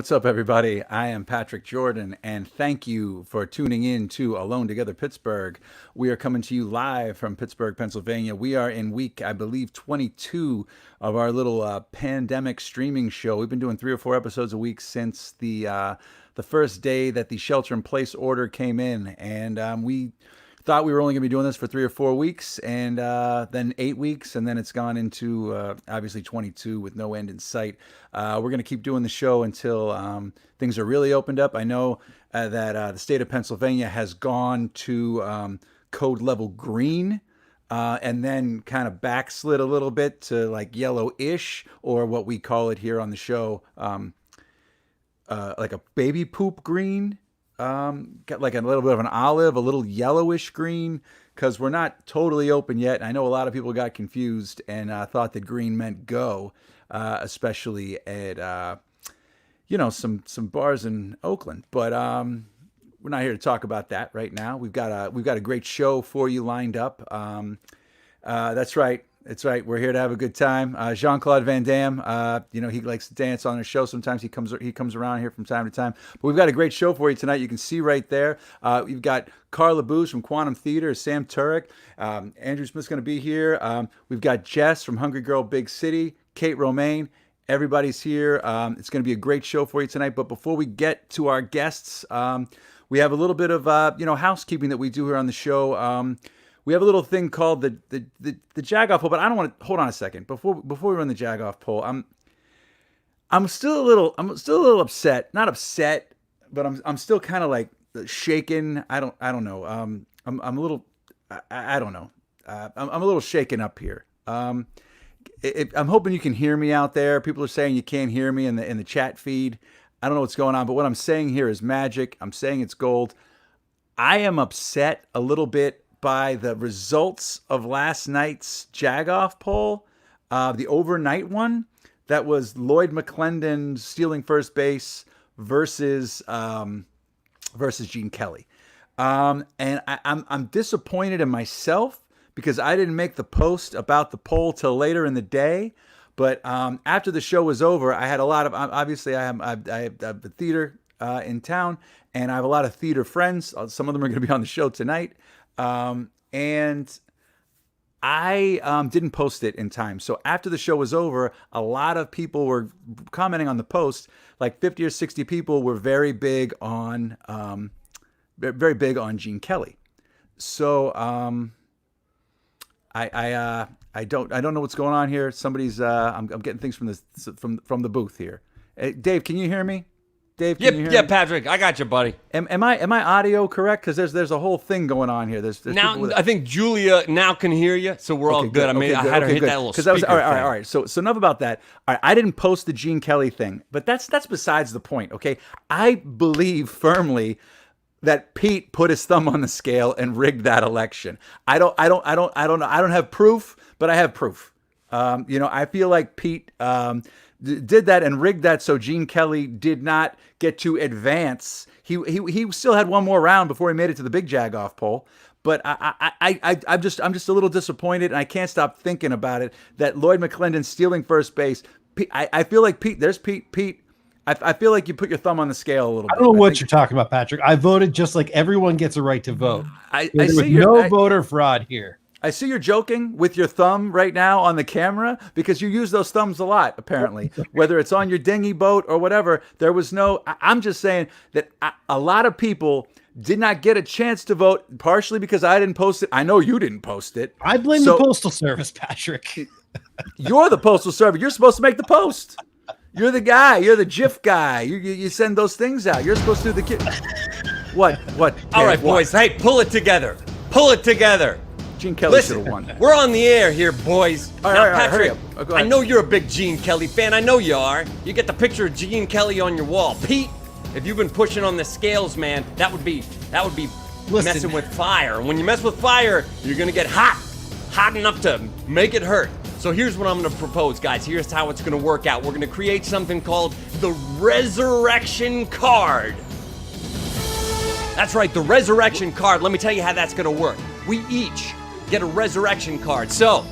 What's up, everybody? I am Patrick Jordan, and thank you for tuning in to Alone Together Pittsburgh. We are coming to you live from Pittsburgh, Pennsylvania. We are in week, I believe, 22 of our little pandemic streaming show. We've been doing 3 or 4 episodes a week since the first day that the shelter-in-place order came in, and we thought we were only going to be doing this for 3 or 4 weeks, and then 8 weeks, and then it's gone into obviously 22 with no end in sight. We're going to keep doing the show until things are really opened up. I know that the state of Pennsylvania has gone to code level green, and then kind of backslid a little bit to like yellowish, or what we call it here on the show, like a baby poop green. Got like a little bit of an olive, a little yellowish green, because we're not totally open yet. I know a lot of people got confused and thought that green meant go, especially at some bars in Oakland. But we're not here to talk about that right now. We've got a great show for you lined up. That's right. It's right. We're here to have a good time. Jean-Claude Van Damme, he likes to dance on our show. Sometimes he comes around here from time to time. But we've got a great show for you tonight. You can see right there. We've got Karla Boos from Quantum Theater, Sam Turich. Andrew Smith's going to be here. We've got Jess from Hungry Girl Big City, Kate Romane. Everybody's here. It's going to be a great show for you tonight. But before we get to our guests, we have a little bit of housekeeping that we do here on the show. We have a little thing called the Jag-off poll, but I don't want to hold on a second before we run the Jag-off poll. I'm still a little upset. Not upset, but I'm still kind of like shaken. I don't know. I'm a little. I don't know. I'm a little shaken up here. I'm hoping you can hear me out there. People are saying you can't hear me in the chat feed. I don't know what's going on, but what I'm saying here is magic. I'm saying it's gold. I am upset a little bit by the results of last night's Jag-off poll, the overnight one. That was Lloyd McClendon stealing first base versus Gene Kelly, and I'm disappointed in myself because I didn't make the post about the poll till later in the day. But after the show was over, I had a lot of obviously I have the theater in town, and I have a lot of theater friends. Some of them are going to be on the show tonight. And I didn't post it in time. So after the show was over, a lot of people were commenting on the post. Like 50 or 60 people were very big on Gene Kelly. So I don't know what's going on here. Somebody's I'm getting things from the booth here. Dave, can you hear me? Dave, can you hear me? Patrick, I got you, buddy. Am I audio correct? Because there's a whole thing going on here. There's now I think Julia now can hear you, so we're all good. I had her hit that little speaker. All right. So enough about that. All right, I didn't post the Gene Kelly thing, but that's besides the point. Okay, I believe firmly that Pete put his thumb on the scale and rigged that election. I don't know. I don't have proof, but I have proof. I feel like Pete did that and rigged that so Gene Kelly did not get to advance. He still had one more round before he made it to the big Jag-off poll. But I'm just a little disappointed, and I can't stop thinking about it. That Lloyd McClendon stealing first base. I feel like Pete. There's Pete. Pete. I feel like you put your thumb on the scale a little bit. I don't know what you're talking about, Patrick. I voted just like everyone gets a right to vote. I see no voter fraud here. I see you're joking with your thumb right now on the camera because you use those thumbs a lot, apparently, whether it's on your dinghy boat or whatever. There was no, I'm just saying that a lot of people did not get a chance to vote, partially because I didn't post it. I know you didn't post it. I blame the Postal Service, Patrick. You're the Postal Service. You're supposed to make the post. You're the guy. You're the GIF guy. You send those things out. You're supposed to do the What? All right, boys. Hey, pull it together. Pull it together. Gene Kelly should have won. We're on the air here, boys. All right, Patrick, hurry up. I know you're a big Gene Kelly fan. I know you are. You get the picture of Gene Kelly on your wall. Pete, if you've been pushing on the scales, man, that would be messing with fire. And when you mess with fire, you're gonna get hot enough to make it hurt. So here's what I'm gonna propose, guys. Here's how it's gonna work out. We're gonna create something called the Resurrection Card. That's right, the Resurrection Card. Let me tell you how that's gonna work. We each get a resurrection card. So,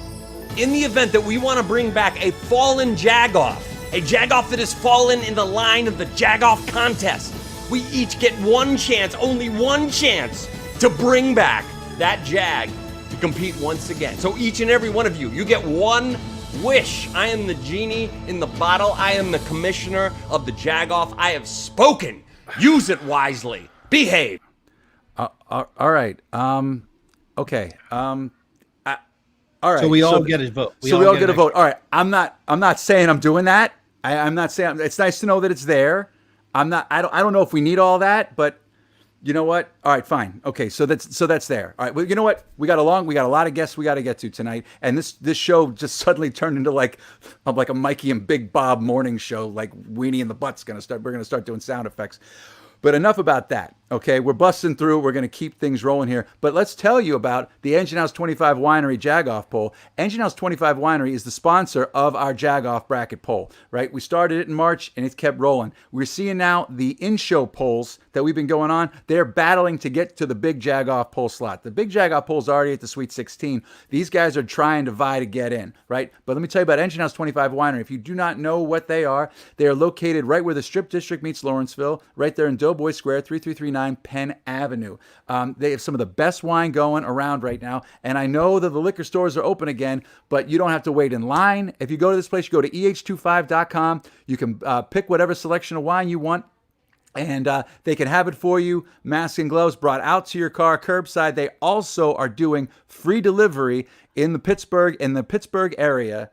in the event that we want to bring back a fallen Jag-off, a Jag-off that has fallen in the line of the Jag-off contest. We each get one chance, only one chance, to bring back that Jag to compete once again. So each and every one of you, you get one wish. I am the genie in the bottle. I am the commissioner of the Jag-off. I have spoken. Use it wisely. Behave. All right. Okay. All right. So we all get a vote. We all get a vote. All right. I'm not saying I'm doing that. I'm not saying it's nice to know that it's there. I don't know if we need all that, but you know what? All right, fine. Okay, so that's there. All right. Well, you know what? We got a lot of guests we got to get to tonight, and this show just suddenly turned into like a Mikey and Big Bob morning show. Like Weenie and the Butt's we're gonna start doing sound effects. But enough about that, okay? We're busting through. We're going to keep things rolling here. But let's tell you about the Engine House 25 Winery Jag-Off poll. Engine House 25 Winery is the sponsor of our Jag-Off bracket poll, right? We started it in March, and it's kept rolling. We're seeing now the in-show polls that we've been going on. They're battling to get to the big Jag-Off poll slot. The big Jag-Off poll is already at the Sweet 16. These guys are trying to vie to get in, right? But let me tell you about Engine House 25 Winery. If you do not know what they are located right where the Strip District meets Lawrenceville, right there in Doughboy Square, 3339 Penn Avenue. They have some of the best wine going around right now, and I know that the liquor stores are open again, but you don't have to wait in line. If you go to this place, you go to eh25.com. You can pick whatever selection of wine you want, and they can have it for you, masks and gloves brought out to your car, curbside. They also are doing free delivery in the Pittsburgh area.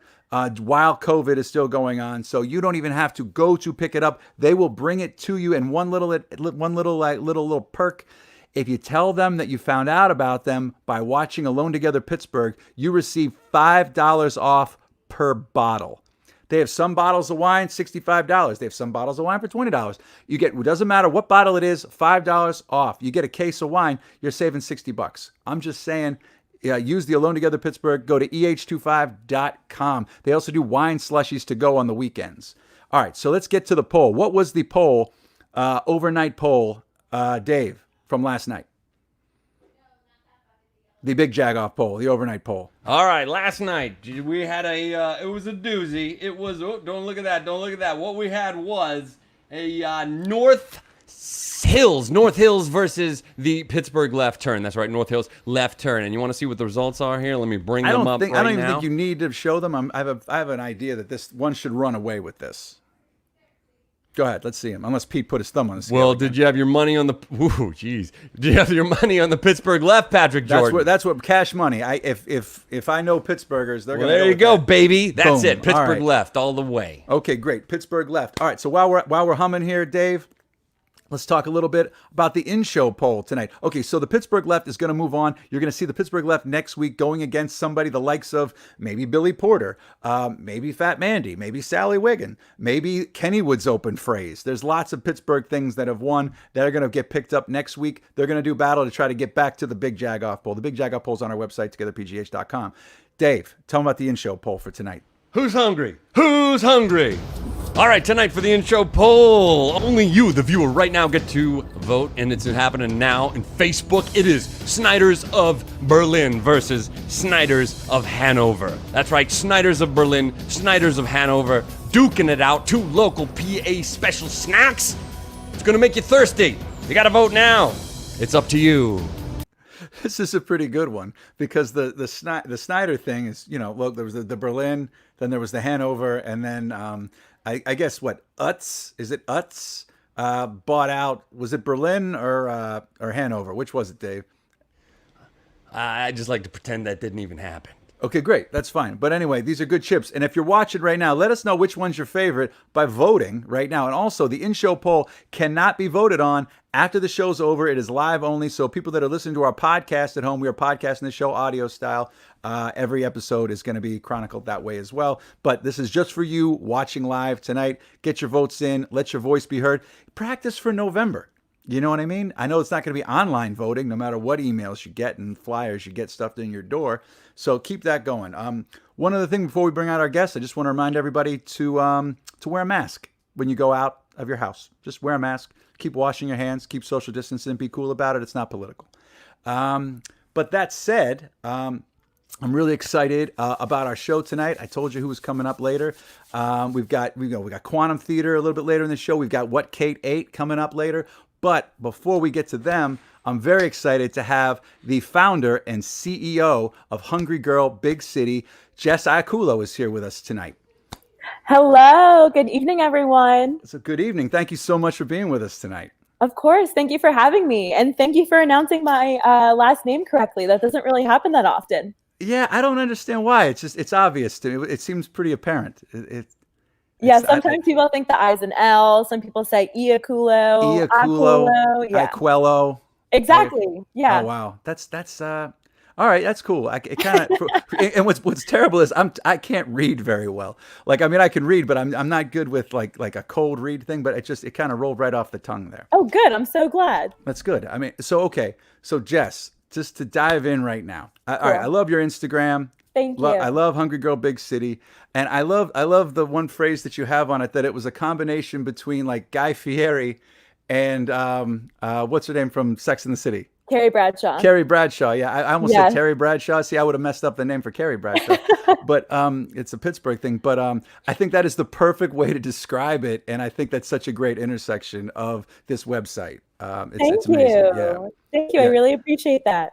While COVID is still going on, so you don't even have to go to pick it up. They will bring it to you. And one little perk: if you tell them that you found out about them by watching Alone Together Pittsburgh, you receive $5 off per bottle. They have some bottles of wine, $65. They have some bottles of wine for $20. You get, it doesn't matter what bottle it is, $5 off. You get a case of wine, you're saving $60. I'm just saying. Use the Alone Together Pittsburgh. Go to eh25.com. They also do wine slushies to go on the weekends. All right, so let's get to the poll. What was the poll, overnight poll, Dave, from last night? The big Jag-Off poll, the overnight poll. All right, last night we had it was a doozy. It was, don't look at that. What we had was a North Hills versus the Pittsburgh left turn. That's right, North Hills left turn. And you want to see what the results are here? Let me bring them up right now. I don't even think you need to show them. I have an idea that this one should run away with this. Go ahead, let's see him. Unless Pete put his thumb on the scale. Well, did you have your money on the? Ooh, jeez. Did you have your money on the Pittsburgh left, Patrick Jordan? That's what cash money. If I know Pittsburghers, they're well, gonna. There you go, baby. That's Boom. it. Pittsburgh Right. left all the way. Okay, great. Pittsburgh left. All right. So while we're humming here, Dave, let's talk a little bit about the in-show poll tonight. Okay, so the Pittsburgh left is going to move on. You're going to see the Pittsburgh left next week going against somebody the likes of maybe Billy Porter, maybe Fat Mandy, maybe Sally Wiggin, maybe Kennywood's open phrase. There's lots of Pittsburgh things that have won that are going to get picked up next week. They're going to do battle to try to get back to the big Jag-Off poll. The big Jag-Off poll is on our website, togetherpgh.com. Dave, tell them about the in-show poll for tonight. Who's hungry? Who's hungry? All right, tonight for the in-show poll, only you, the viewer, right now get to vote, and it's happening now in Facebook. It is Snyders of Berlin versus Snyders of Hanover. That's right, Snyders of Berlin, Snyders of Hanover, duking it out. Two local PA special snacks. It's going to make you thirsty. You got to vote now. It's up to you. This is a pretty good one because the Snyder thing is, look, there was the Berlin, then there was the Hanover, and then I guess what Utz, is it Utz, bought out, was it Berlin or Hanover? Which was it, Dave? I just like to pretend that didn't even happen. Okay, great. That's fine. But anyway, these are good chips. And if you're watching right now, let us know which one's your favorite by voting right now. And also, the in-show poll cannot be voted on after the show's over. It is live only. So people that are listening to our podcast at home, we are podcasting the show audio style. Every episode is going to be chronicled that way as well. But this is just for you watching live tonight. Get your votes in. Let your voice be heard. Practice for November. You know what I mean? I know it's not going to be online voting, no matter what emails you get and flyers you get stuffed in your door. So keep that going. One other thing before we bring out our guests, I just want to remind everybody to wear a mask when you go out of your house. Just wear a mask. Keep washing your hands. Keep social distancing. Be cool about it. It's not political. But that said, I'm really excited about our show tonight. I told you who was coming up later. We got Quantum Theater a little bit later in the show. We've got What K8 coming up later. But before we get to them, I'm very excited to have the founder and CEO of Hungry Girl Big City, Jess Iacullo, is here with us tonight. Hello. Good evening, everyone. So good evening. Thank you so much for being with us tonight. Of course. Thank you for having me. And thank you for announcing my last name correctly. That doesn't really happen that often. Yeah, I don't understand why. It's obvious to me. It seems pretty apparent. Sometimes people think the I's an L. Some people say Iacullo, yeah. Iacullo. Exactly. Yeah. Oh wow, that's all right. That's cool. It kind of and what's terrible is I can't read very well. Like I mean I can read, but I'm not good with like a cold read thing. But it kind of rolled right off the tongue there. Oh, good. I'm so glad. That's good. I mean, so Jess, just to dive in right now. All right, I love your Instagram. Thank you. I love Hungry Girl Big City, and I love the one phrase that you have on it, that it was a combination between like Guy Fieri and what's her name from Sex and the City? Carrie Bradshaw. Carrie Bradshaw. Yeah, I almost said Terry Bradshaw. See, I would have messed up the name for Carrie Bradshaw, but it's a Pittsburgh thing. But I think that is the perfect way to describe it, and I think that's such a great intersection of this website. It's amazing. Yeah. Thank you. I really appreciate that.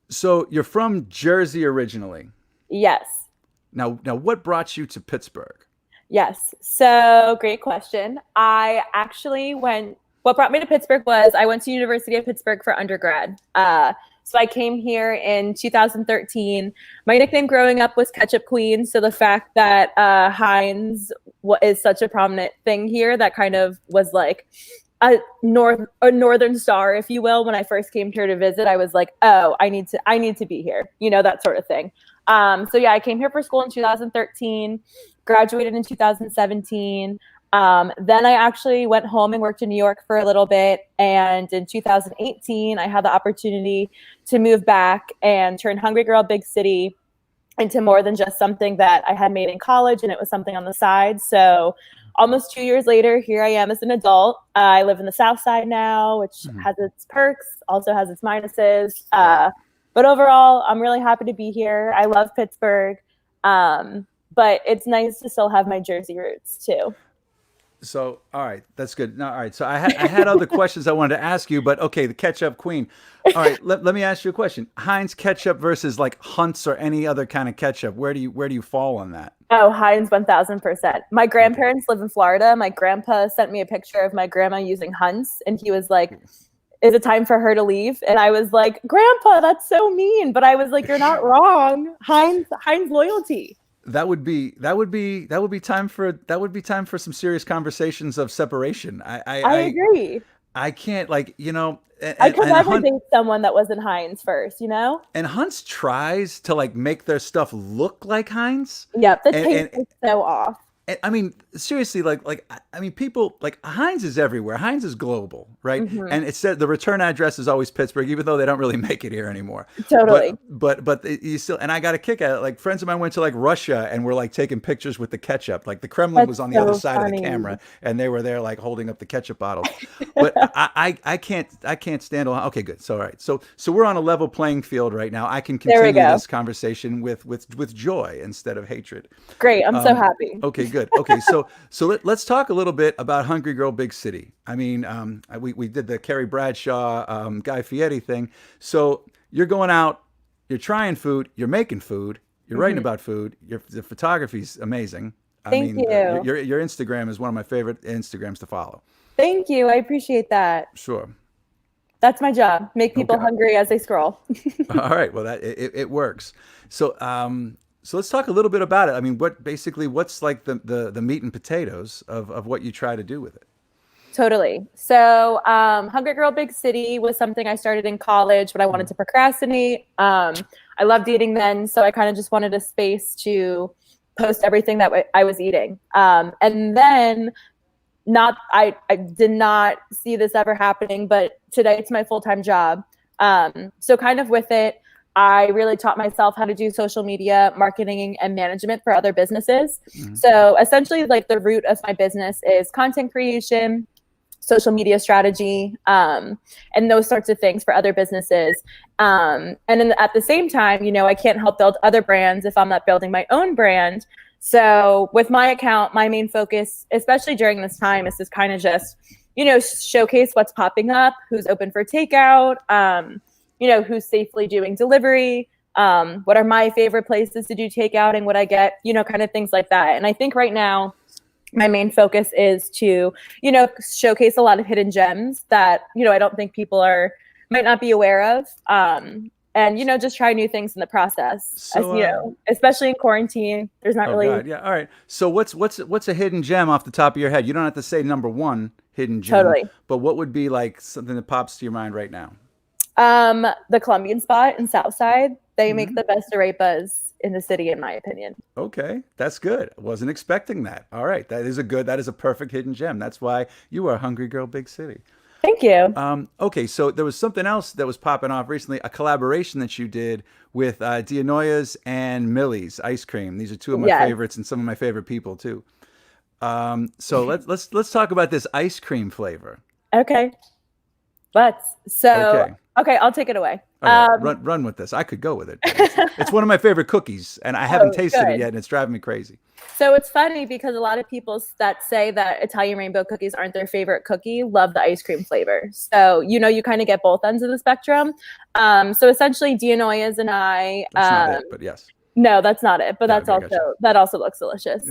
So you're from Jersey originally. Yes. Now, what brought you to Pittsburgh? Yes. So great question. What brought me to Pittsburgh was I went to University of Pittsburgh for undergrad. So I came here in 2013. My nickname growing up was Ketchup Queen. So the fact that Heinz is such a prominent thing here, that kind of was like a northern star, if you will. When I first came here to visit, I was like, oh, I need to be here, that sort of thing. So yeah, I came here for school in 2013, graduated in 2017. Then I actually went home and worked in New York for a little bit. And in 2018, I had the opportunity to move back and turn Hungry Girl Big City into more than just something that I had made in college, and it was something on the side. So almost 2 years later, here I am as an adult. I live in the South Side now, which has its perks, also has its minuses. But overall, I'm really happy to be here. I love Pittsburgh. But it's nice to still have my Jersey roots too. So, all right, that's good. All right, so I had other questions I wanted to ask you, but okay, the ketchup queen. All right, let me ask you a question. Heinz ketchup versus like Hunt's or any other kind of ketchup. Where do you fall on that? Oh, Heinz 1000%. My grandparents live in Florida. My grandpa sent me a picture of my grandma using Hunt's, and he was like, is it time for her to leave? And I was like, Grandpa, that's so mean. But I was like, you're not wrong. Heinz loyalty. That would be time for some serious conversations of separation. I agree. I can't I could never date someone that wasn't Heinz first, And Hunt's tries to like make their stuff look like Heinz. Yep, the taste is so off. I mean, seriously, people like Heinz is everywhere. Heinz is global, right? Mm-hmm. And it said the return address is always Pittsburgh, even though they don't really make it here anymore. Totally. But you still, and I got a kick at it. Like friends of mine went to like Russia and were like taking pictures with the ketchup. Like the Kremlin was on the other side of the camera, and they were there like holding up the ketchup bottles. But I can't stand. Okay, good. So all right. So we're on a level playing field right now. I can continue this conversation with joy instead of hatred. Great. I'm so happy. Okay, good. Okay, so let's talk a little bit about Hungry Girl Big City. I mean, we did the Carrie Bradshaw, Guy Fieri thing. So you're going out, you're trying food, you're making food, you're writing about food. The photography's amazing. Thank you. Your Instagram is one of my favorite Instagrams to follow. Thank you. I appreciate that. Sure. That's my job. Make people hungry as they scroll. All right. Well, it works. So let's talk a little bit about it. I mean, what's like the meat and potatoes of what you try to do with it? Totally. So Hungry Girl Big City was something I started in college, but I wanted to procrastinate. I loved eating then, so I kind of just wanted a space to post everything that I was eating. And then I did not see this ever happening, but today it's my full-time job. So kind of with it, I really taught myself how to do social media marketing and management for other businesses. Mm-hmm. So essentially like the root of my business is content creation, social media strategy, and those sorts of things for other businesses. And then at the same time, I can't help build other brands if I'm not building my own brand. So with my account, my main focus, especially during this time, is to kind of just, showcase what's popping up, who's open for takeout, who's safely doing delivery, what are my favorite places to do takeout and what I get, kind of things like that. And I think right now, my main focus is to, showcase a lot of hidden gems that, I don't think people might not be aware of. And, just try new things in the process. So, especially in quarantine, there's not really. God. Yeah. All right. So what's a hidden gem off the top of your head? You don't have to say number one hidden gem. Totally. But what would be like something that pops to your mind right now? The Colombian spot in Southside, they make the best arepas in the city, in my opinion. Okay, that's good. I wasn't expecting that. All right, that is a perfect hidden gem. That's why you are a hungry girl, big city. Thank you. Okay, so there was something else that was popping off recently, a collaboration that you did with Dianoia's and Millie's ice cream. These are two of my favorites and some of my favorite people too. So let's talk about this ice cream flavor. Okay. Okay, I'll take it away. Run with this. I could go with it. It's one of my favorite cookies, and I haven't tasted it yet, and it's driving me crazy. So it's funny because a lot of people that say that Italian rainbow cookies aren't their favorite cookie love the ice cream flavor. So, you kind of get both ends of the spectrum. So essentially, Dianoia's and I. That's not it, but yes. No, that's not it. But Okay, that also looks delicious.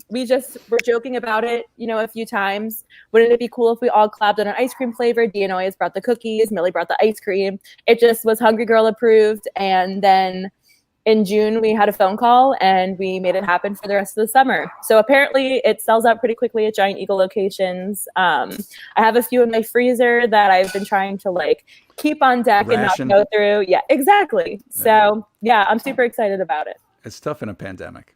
We're joking about it, a few times. Wouldn't it be cool if we all collabed on an ice cream flavor? Dianoia's brought the cookies, Millie brought the ice cream. It just was Hungry Girl approved. And then in June, we had a phone call and we made it happen for the rest of the summer. So apparently it sells out pretty quickly at Giant Eagle locations. I have a few in my freezer that I've been trying to keep on deck and not go through. Yeah, exactly. So I'm super excited about it. It's tough in a pandemic.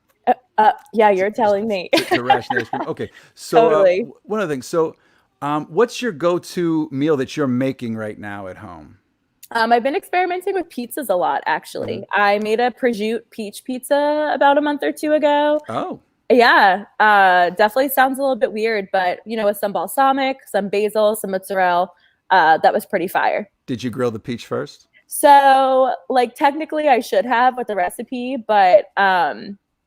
Yeah, you're telling me. To ration ice cream. Okay, so Totally. One other thing. So what's your go-to meal that you're making right now at home? I've been experimenting with pizzas a lot, actually. I made a prosciutto peach pizza about a month or two ago. Oh. Yeah, definitely sounds a little bit weird, but, with some balsamic, some basil, some mozzarella, that was pretty fire. Did you grill the peach first? So, technically I should have with the recipe, but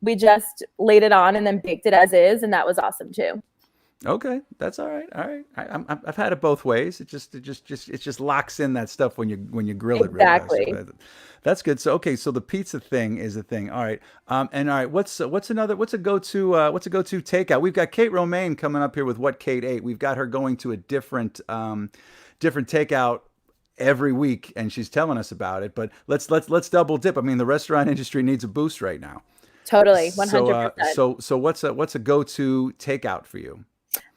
we just laid it on and then baked it as is, and that was awesome too. Okay, that's all right. All right, I've had it both ways. It just locks in that stuff when you grill it. Exactly. Really nice. That's good. So so the pizza thing is a thing. All right. And all right, what's a go-to takeout? We've got Kate Romane coming up here with WHT K8. We've got her going to a different takeout every week, and she's telling us about it. But let's double dip. I mean, the restaurant industry needs a boost right now. Totally, 100%. So what's a go-to takeout for you?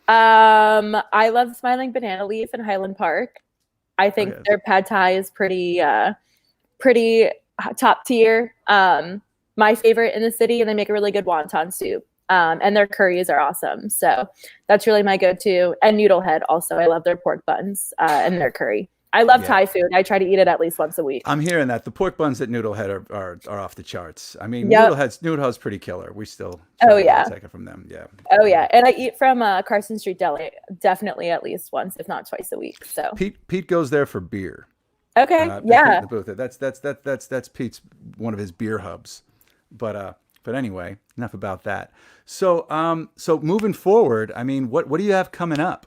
I love Smiling Banana Leaf in Highland Park. I think their pad thai is pretty top tier. My favorite in the city, and they make a really good wonton soup. And their curries are awesome. So that's really my go-to. And Noodlehead also. I love their pork buns and their curry. I love Thai food. I try to eat it at least once a week. I'm hearing that the pork buns at Noodlehead are off the charts. I mean, Noodlehead's pretty killer. We still take it from them. Yeah. Oh yeah, and I eat from Carson Street Deli definitely at least once, if not twice a week. So Pete goes there for beer. Okay. The booth. That's Pete's one of his beer hubs. But anyway, enough about that. So moving forward, I mean, what do you have coming up?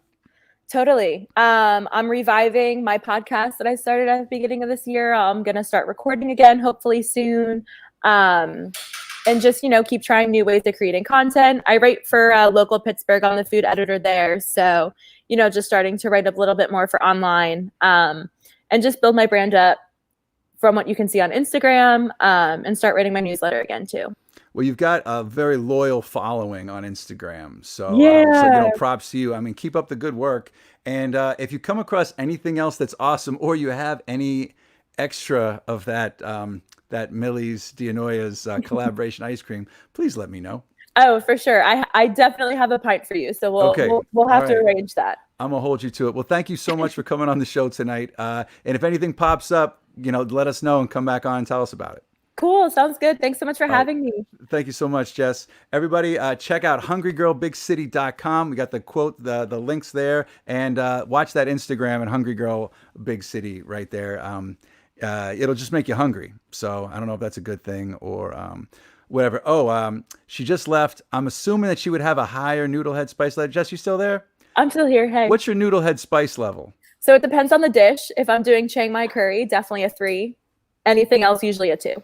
Totally. I'm reviving my podcast that I started at the beginning of this year. I'm going to start recording again, hopefully soon. And just, keep trying new ways of creating content. I write for local Pittsburgh. I'm the food editor there. So, just starting to write a little bit more for online and just build my brand up from what you can see on Instagram and start writing my newsletter again too. Well, you've got a very loyal following on Instagram. So, props to you. I mean, keep up the good work. And if you come across anything else that's awesome, or you have any extra of that Millie's Dianoia's collaboration ice cream, please let me know. Oh, for sure. I definitely have a pint for you. So we'll have to arrange that. I'm going to hold you to it. Well, thank you so much for coming on the show tonight. And if anything pops up, let us know and come back on and tell us about it. Cool. Sounds good. Thanks so much for All right. having me. Thank you so much, Jess. Everybody, check out hungrygirlbigcity.com. We got the quote, the links there, and watch that Instagram at Hungry Girl Big City right there. It'll just make you hungry. So I don't know if that's a good thing or whatever. Oh, she just left. I'm assuming that she would have a higher noodle head spice level. Jess, you still there? I'm still here. Hey. What's your noodle head spice level? So it depends on the dish. If I'm doing Chiang Mai curry, definitely a 3. Anything else, usually a 2.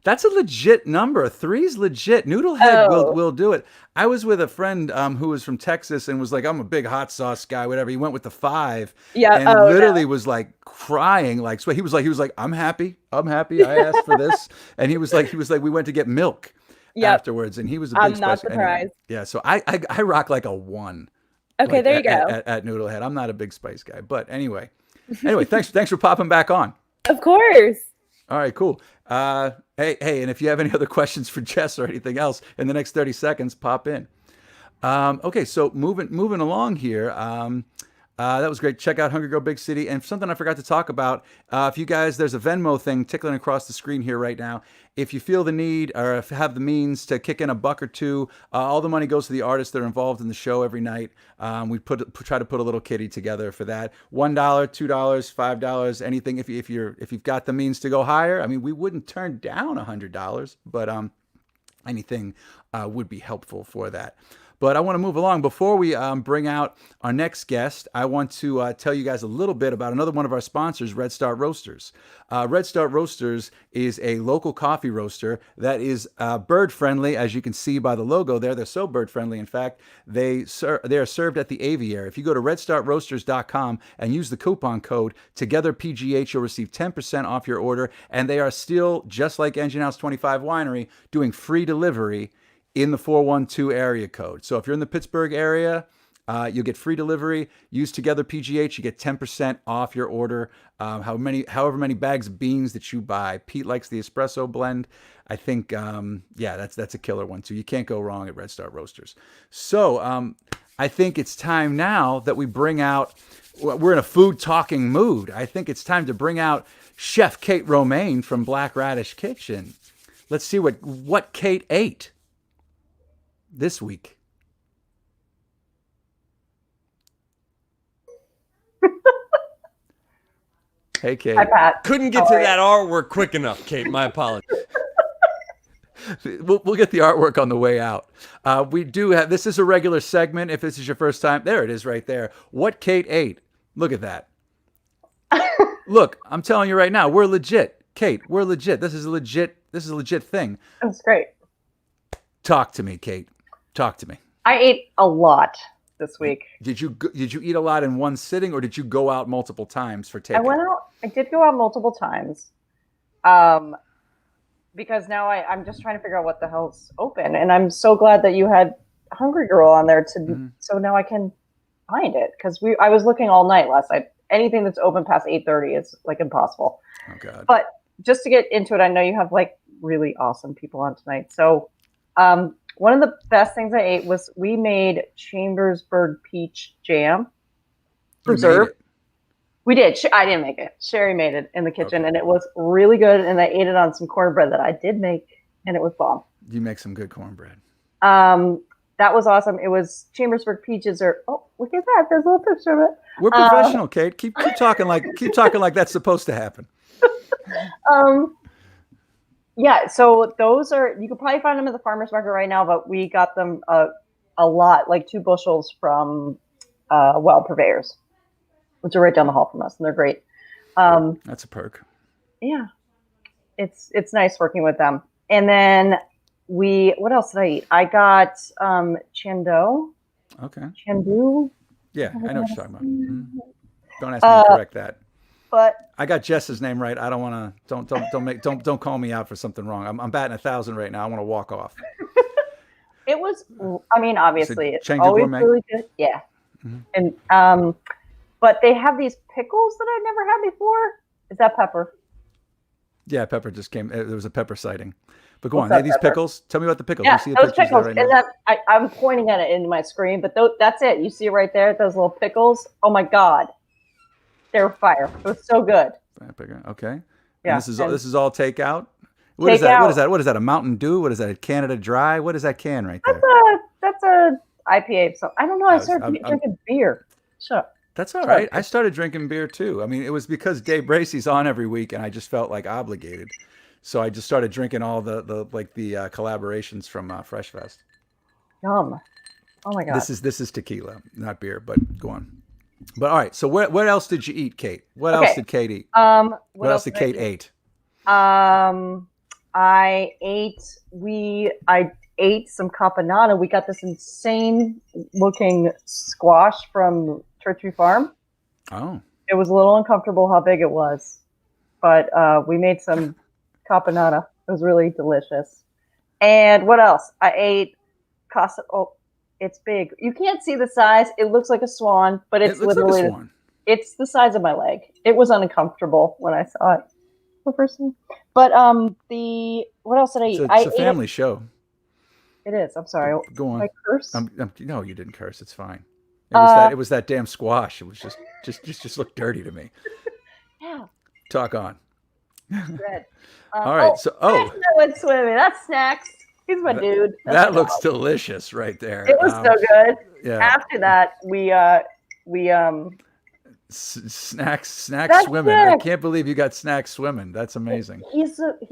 That's a legit number. 3's legit. Noodlehead will do it. I was with a friend who was from Texas and was like, I'm a big hot sauce guy, whatever. He went with the 5. Yeah. And literally was like crying. Like, so he was like, I'm happy. I asked for this. And he was like, we went to get milk afterwards. And he was a big I'm not spice. surprised. Anyway, yeah. So I rock like a 1. Okay, like there you go. At Noodlehead. I'm not a big spice guy. But anyway, thanks for popping back on. Of course. All right, cool. Hey, and if you have any other questions for Jess or anything else in the next 30 seconds, pop in. Okay, so moving along here. That was great. Check out Hungry Girl Big City. And something I forgot to talk about, if you guys, there's a Venmo thing tickling across the screen here right now. If you feel the need or if you have the means to kick in a buck or two, all the money goes to the artists that are involved in the show every night. We try to put a little kitty together for that. $1, $2, $5, anything. If you've got the means to go higher, I mean, we wouldn't turn down $100, but anything would be helpful for that. But I want to move along. Before we bring out our next guest, I want to tell you guys a little bit about another one of our sponsors, Red Start Roasters. Red Start Roasters is a local coffee roaster that is bird friendly, as you can see by the logo there. They're so bird friendly. In fact, they are served at the aviary. If you go to redstartroasters.com and use the coupon code TOGETHERPGH, you'll receive 10% off your order. And they are still, just like Engine House 25 Winery, doing free delivery in the 412 area code. So if you're in the Pittsburgh area, you'll get free delivery. Use Together PGH, you get 10% off your order. However many bags of beans that you buy. Pete likes the espresso blend. I think, that's a killer one too. You can't go wrong at Red Start Roasters. So I think it's time now that we bring out. We're in a food talking mood. I think it's time to bring out Chef Kate Romane from Black Radish Kitchen. Let's see what Kate ate this week. Hey, Kate. Hi, Pat. Couldn't get to that artwork quick enough, Kate. My apologies. We'll get the artwork on the way out. We do have, this is a regular segment. If this is your first time, there it is right there. What Kate ate. Look at that. Look, I'm telling you right now, we're legit. Kate, we're legit. This is a legit thing. That's great. Talk to me, Kate. Talk to me. I ate a lot this week. Did you eat a lot in one sitting, or did you go out multiple times for takeout? I did go out multiple times, because now I'm just trying to figure out what the hell's open, and I'm so glad that you had Hungry Girl on there so now I can find it, because I was looking all night last night. Anything that's open past 8:30 is like impossible. Oh God! But just to get into it, I know you have like really awesome people on tonight, so. One of the best things I ate was we made Chambersburg peach jam preserve. We did. I didn't make it. Sherry made it in the kitchen, and it was really good. And I ate it on some cornbread that I did make, and it was bomb. You make some good cornbread. That was awesome. It was Chambersburg peaches. Look at that! There's a little picture of it. We're professional, Kate. Keep talking like that's supposed to happen. Yeah, so those you could probably find them at the farmer's market right now, but we got them a lot, like 2 bushels from Wild Purveyors, which are right down the hall from us, and they're great. That's a perk. Yeah, it's nice working with them. And then what else did I eat? I got Chando. Okay. Chandu. Yeah, I know what you're talking about. Mm-hmm. Don't ask me to correct that. But I got Jess's name right. I don't want to. Don't call me out for something wrong. I'm batting 1,000 right now. I want to walk off. It was. I mean, obviously, it's always gourmet. really good. Yeah. Mm-hmm. And but they have these pickles that I've never had before. Is that pepper? Yeah, pepper just came. There was a pepper sighting. But go What's on. up, These pepper? pickles. Tell me about the pickles. Yeah, You see the those pictures there pickles. right now? And I'm pointing at it in my screen, but that's it. You see it right there, those little pickles. Oh my God, they're fire. It was so good. Okay. Yeah. And this is all takeout. What is that? What is Takeout. that? What is that? A Mountain Dew? What is that? A Canada Dry? What is that can right there? That's a IPA. So I don't know. I started drinking beer. Sure. That's all right. I started drinking beer too. I mean, it was because Dave Bracey's on every week, and I just felt like obligated. So I just started drinking all the collaborations from Fresh Fest. Yum. Oh my god. This is tequila, not beer. But go on. But all right. So what else did you eat, Kate? What else did Kate eat? What else did Kate eat? I ate some caponata. We got this insane looking squash from Turich Farm. Oh. It was a little uncomfortable how big it was, but we made some caponata. It was really delicious. And what else? I ate casa. Oh, it's big. You can't see the size. It looks like a swan, but it's literally like a swan. It's the size of my leg. It was uncomfortable when I saw it the first time. But what else did I eat? It's a family show. It is. I'm sorry. Go on. Did I curse? No, you didn't curse. It's fine. It was that damn squash. It was just looked dirty to me. Yeah. Talk on. Red. All right. I went swimming. That's Snacks. He's my dude. That looks delicious right there. It was so good. Yeah. After that, we Snacks That's swimming. Snacks. I can't believe you got Snacks swimming. That's amazing. He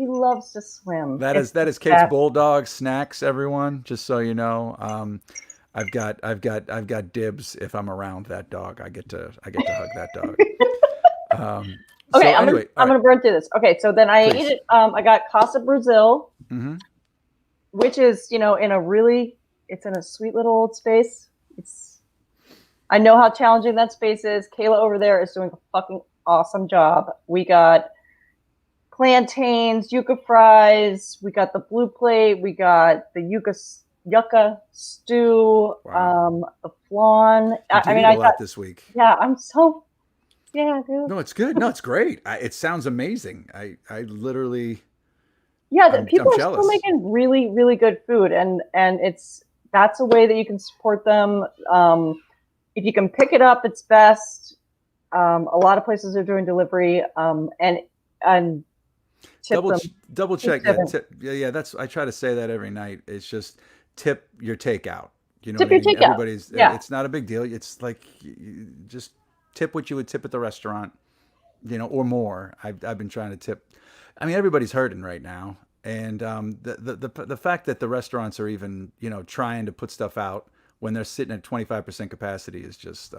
loves to swim. That is Kate's bulldog, Snacks. Everyone, just so you know, I've got dibs if I'm around that dog. I get to hug that dog. Okay, so anyway, I'm gonna burn through this. Okay, so then I ate it. I got Casa Brazil, which is in a sweet little old space. I know how challenging that space is. Kayla over there is doing a fucking awesome job. We got plantains, yucca fries. We got the blue plate. We got the yucca stew. Wow. The flan. I got this week. Yeah, yeah, dude. No, it's good. No, it's great. It sounds amazing. I literally. Yeah, people are jealous. still making really, really good food, and that's a way that you can support them. If you can pick it up, it's best. A lot of places are doing delivery, and tip them. Double check. Yeah, that's. I try to say that every night. It's just tip your takeout. You know, tip your takeout. It's not a big deal. It's like just tip what you would tip at the restaurant, or more. I've been trying to tip. I mean, everybody's hurting right now, and the fact that the restaurants are even trying to put stuff out when they're sitting at 25% capacity is just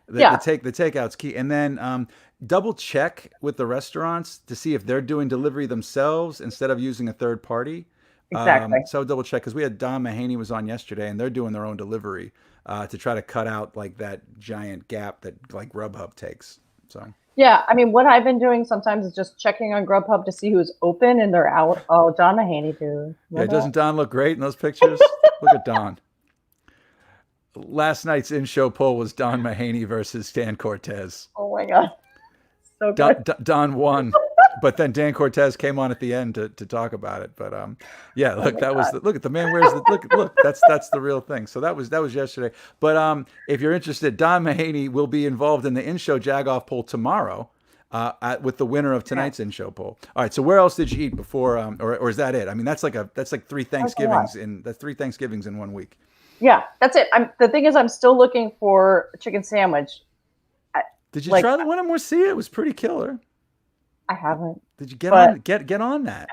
the takeout's key. And then double check with the restaurants to see if they're doing delivery themselves instead of using a third party. Exactly. So double check, because we had Don Mahaney was on yesterday, and they're doing their own delivery to try to cut out like that giant gap that like Grubhub takes. So. Yeah, I mean, what I've been doing sometimes is just checking on Grubhub to see who's open, and they're out. Oh, Don Mahaney, dude. Yeah, doesn't Don look great in those pictures? Look at Don. Last night's in-show poll was Don Mahaney versus Dan Cortez. Oh my god, so good. Don won, but then Dan Cortez came on at the end to talk about it. But yeah, look, look at the man wears the look. That's the real thing. So that was yesterday. But if you're interested, Don Mahaney will be involved in the in-show Jag-Off poll tomorrow. With the winner of tonight's in-show poll. All right. So where else did you eat before, or is that it? I mean, that's like three Thanksgivings in 1 week. Yeah, that's it. The thing is, I'm still looking for a chicken sandwich. Did you try the one in Morcia? It was pretty killer. I haven't. Did you get on that?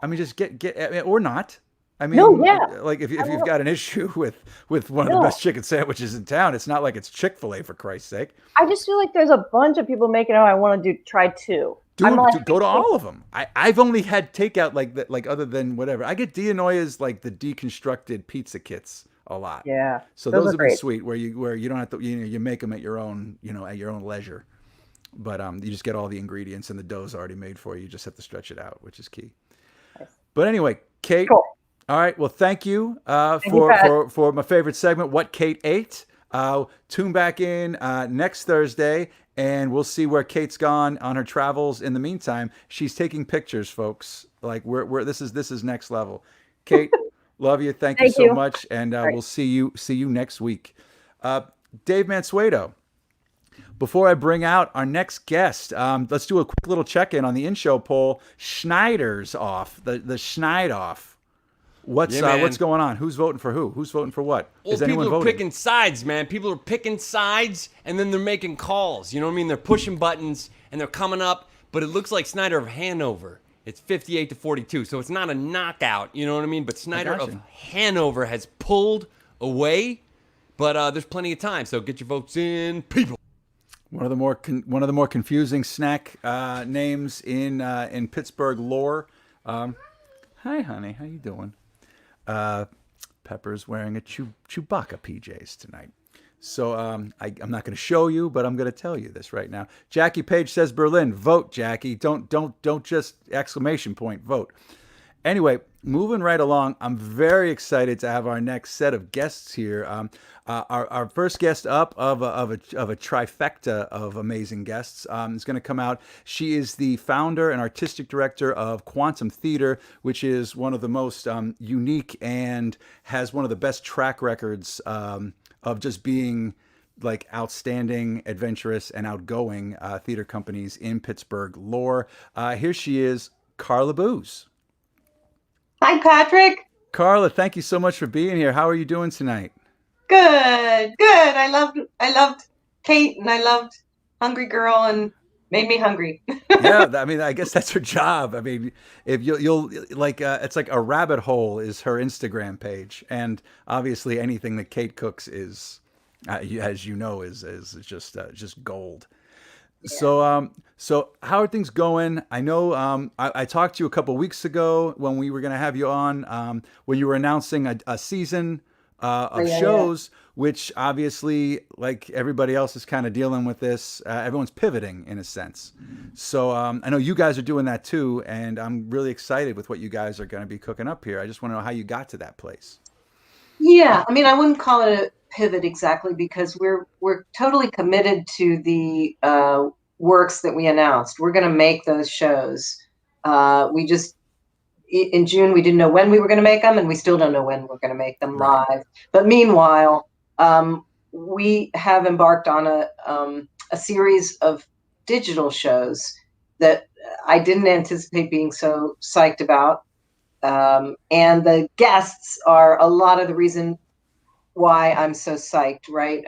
I mean, just get or not. I mean, no, yeah. Like if you've got an issue with one of the best chicken sandwiches in town, it's not like it's Chick-fil-A, for Christ's sake. I just feel like there's a bunch of people making it. I want to try two. Go to all of them. I've only had takeout like that, like other than whatever. I get Dianoia's like the deconstructed pizza kits a lot. Yeah. So those have been sweet, where you don't have to you make them at your own at your own leisure, but you just get all the ingredients and the dough's already made for you. You just have to stretch it out, which is key. Nice. But anyway, Kate. Cool. All right. Well, thank you for my favorite segment, What Kate Ate. Tune back in next Thursday, and we'll see where Kate's gone on her travels. In the meantime, she's taking pictures, folks. Like this is next level. Kate, love you. Thank you so much, and we'll see you next week. Dave Mansueto, Before I bring out our next guest, let's do a quick little check-in on the in-show poll. Schneider's off. The Schneid off. What's Yeah, man. what's going on? Who's voting for who? Who's voting for what? Well, Is anyone people are voting? picking sides, man. People are picking sides, and then they're making calls. You know what I mean? They're pushing buttons, and they're coming up. But it looks like Snyder of Hanover. It's 58-42, so it's not a knockout. You know what I mean? But Snyder of Hanover has pulled away. But there's plenty of time, so get your votes in, people. One of the more confusing snack names in Pittsburgh lore. Hi, honey. How you doing? Pepper's wearing a Chewbacca PJs tonight. So I'm not going to show you, but I'm going to tell you this right now. Jackie Page says Berlin. Vote, Jackie. Don't just exclamation point. Vote. Anyway, moving right along, I'm very excited to have our next set of guests here. Our first guest up of a trifecta of amazing guests is going to come out. She is the founder and artistic director of Quantum Theater, which is one of the most unique and has one of the best track records of just being like outstanding, adventurous, and outgoing theater companies in Pittsburgh lore. Here she is, Karla Boos. Hi, Patrick. Karla, thank you so much for being here. How are you doing tonight? Good. I loved Kate, and I loved Hungry Girl, and made me hungry. Yeah, I mean, I guess that's her job. I mean, if you'll like, it's like a rabbit hole is her Instagram page, and obviously anything that Kate cooks is, as you know, is just gold. Yeah. So how are things going? I know I talked to you a couple weeks ago when we were going to have you on, when you were announcing a season of shows, which obviously, like everybody else is kind of dealing with this. Everyone's pivoting in a sense. So I know you guys are doing that too, and I'm really excited with what you guys are going to be cooking up here. I just want to know how you got to that place. Yeah, I mean, I wouldn't call it a pivot exactly, because we're totally committed to the works that we announced. We're going to make those shows. We just in June we didn't know when we were going to make them, and we still don't know when we're going to make them live. But meanwhile, we have embarked on a series of digital shows that I didn't anticipate being so psyched about. And the guests are a lot of the reason why I'm so psyched, right?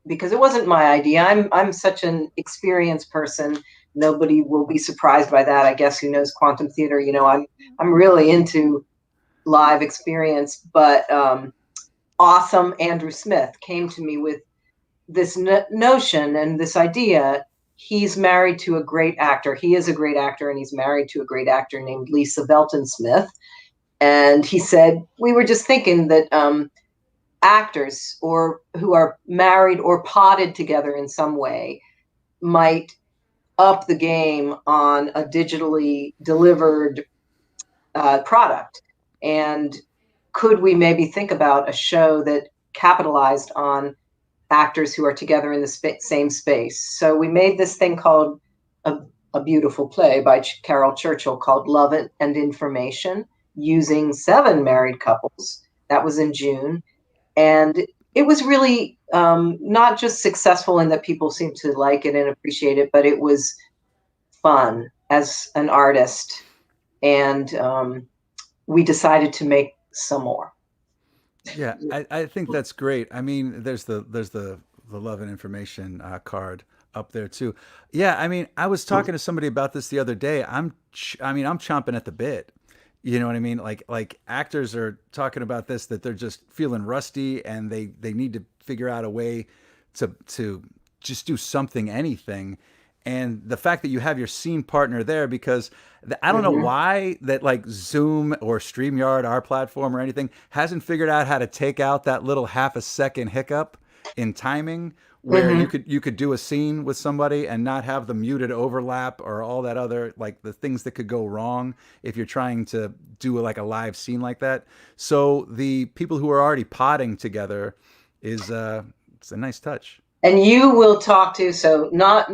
Because it wasn't my idea. I'm such an experienced person. Nobody will be surprised by that. I guess who knows Quantum Theater? You know, I'm really into live experience. But awesome Andrew Smith came to me with this notion and this idea. He's married to a great actor. He is a great actor, and he's married to a great actor named Lisa Belton Smith. And he said, we were just thinking that actors or who are married or potted together in some way might up the game on a digitally delivered product. And could we maybe think about a show that capitalized on actors who are together in the same space? So we made this thing called a beautiful play by Carol Churchill called Love and Information, using 7 married couples. That was in June. And it was really not just successful in that people seemed to like it and appreciate it, but it was fun as an artist. And we decided to make some more. Yeah, I think that's great. I mean, there's the Love and Information card up there too. Yeah, I mean, I was talking to somebody about this the other day. I'm chomping at the bit. You know what I mean? Like actors are talking about this, that they're just feeling rusty, and they need to figure out a way to just do something, anything. And the fact that you have your scene partner there, because I don't know why that like Zoom or StreamYard, our platform or anything, hasn't figured out how to take out that little half a second hiccup in timing where you could do a scene with somebody and not have the muted overlap or all that other, like the things that could go wrong if you're trying to do like a live scene like that. So the people who are already potting together it's a nice touch. And you will talk to, so not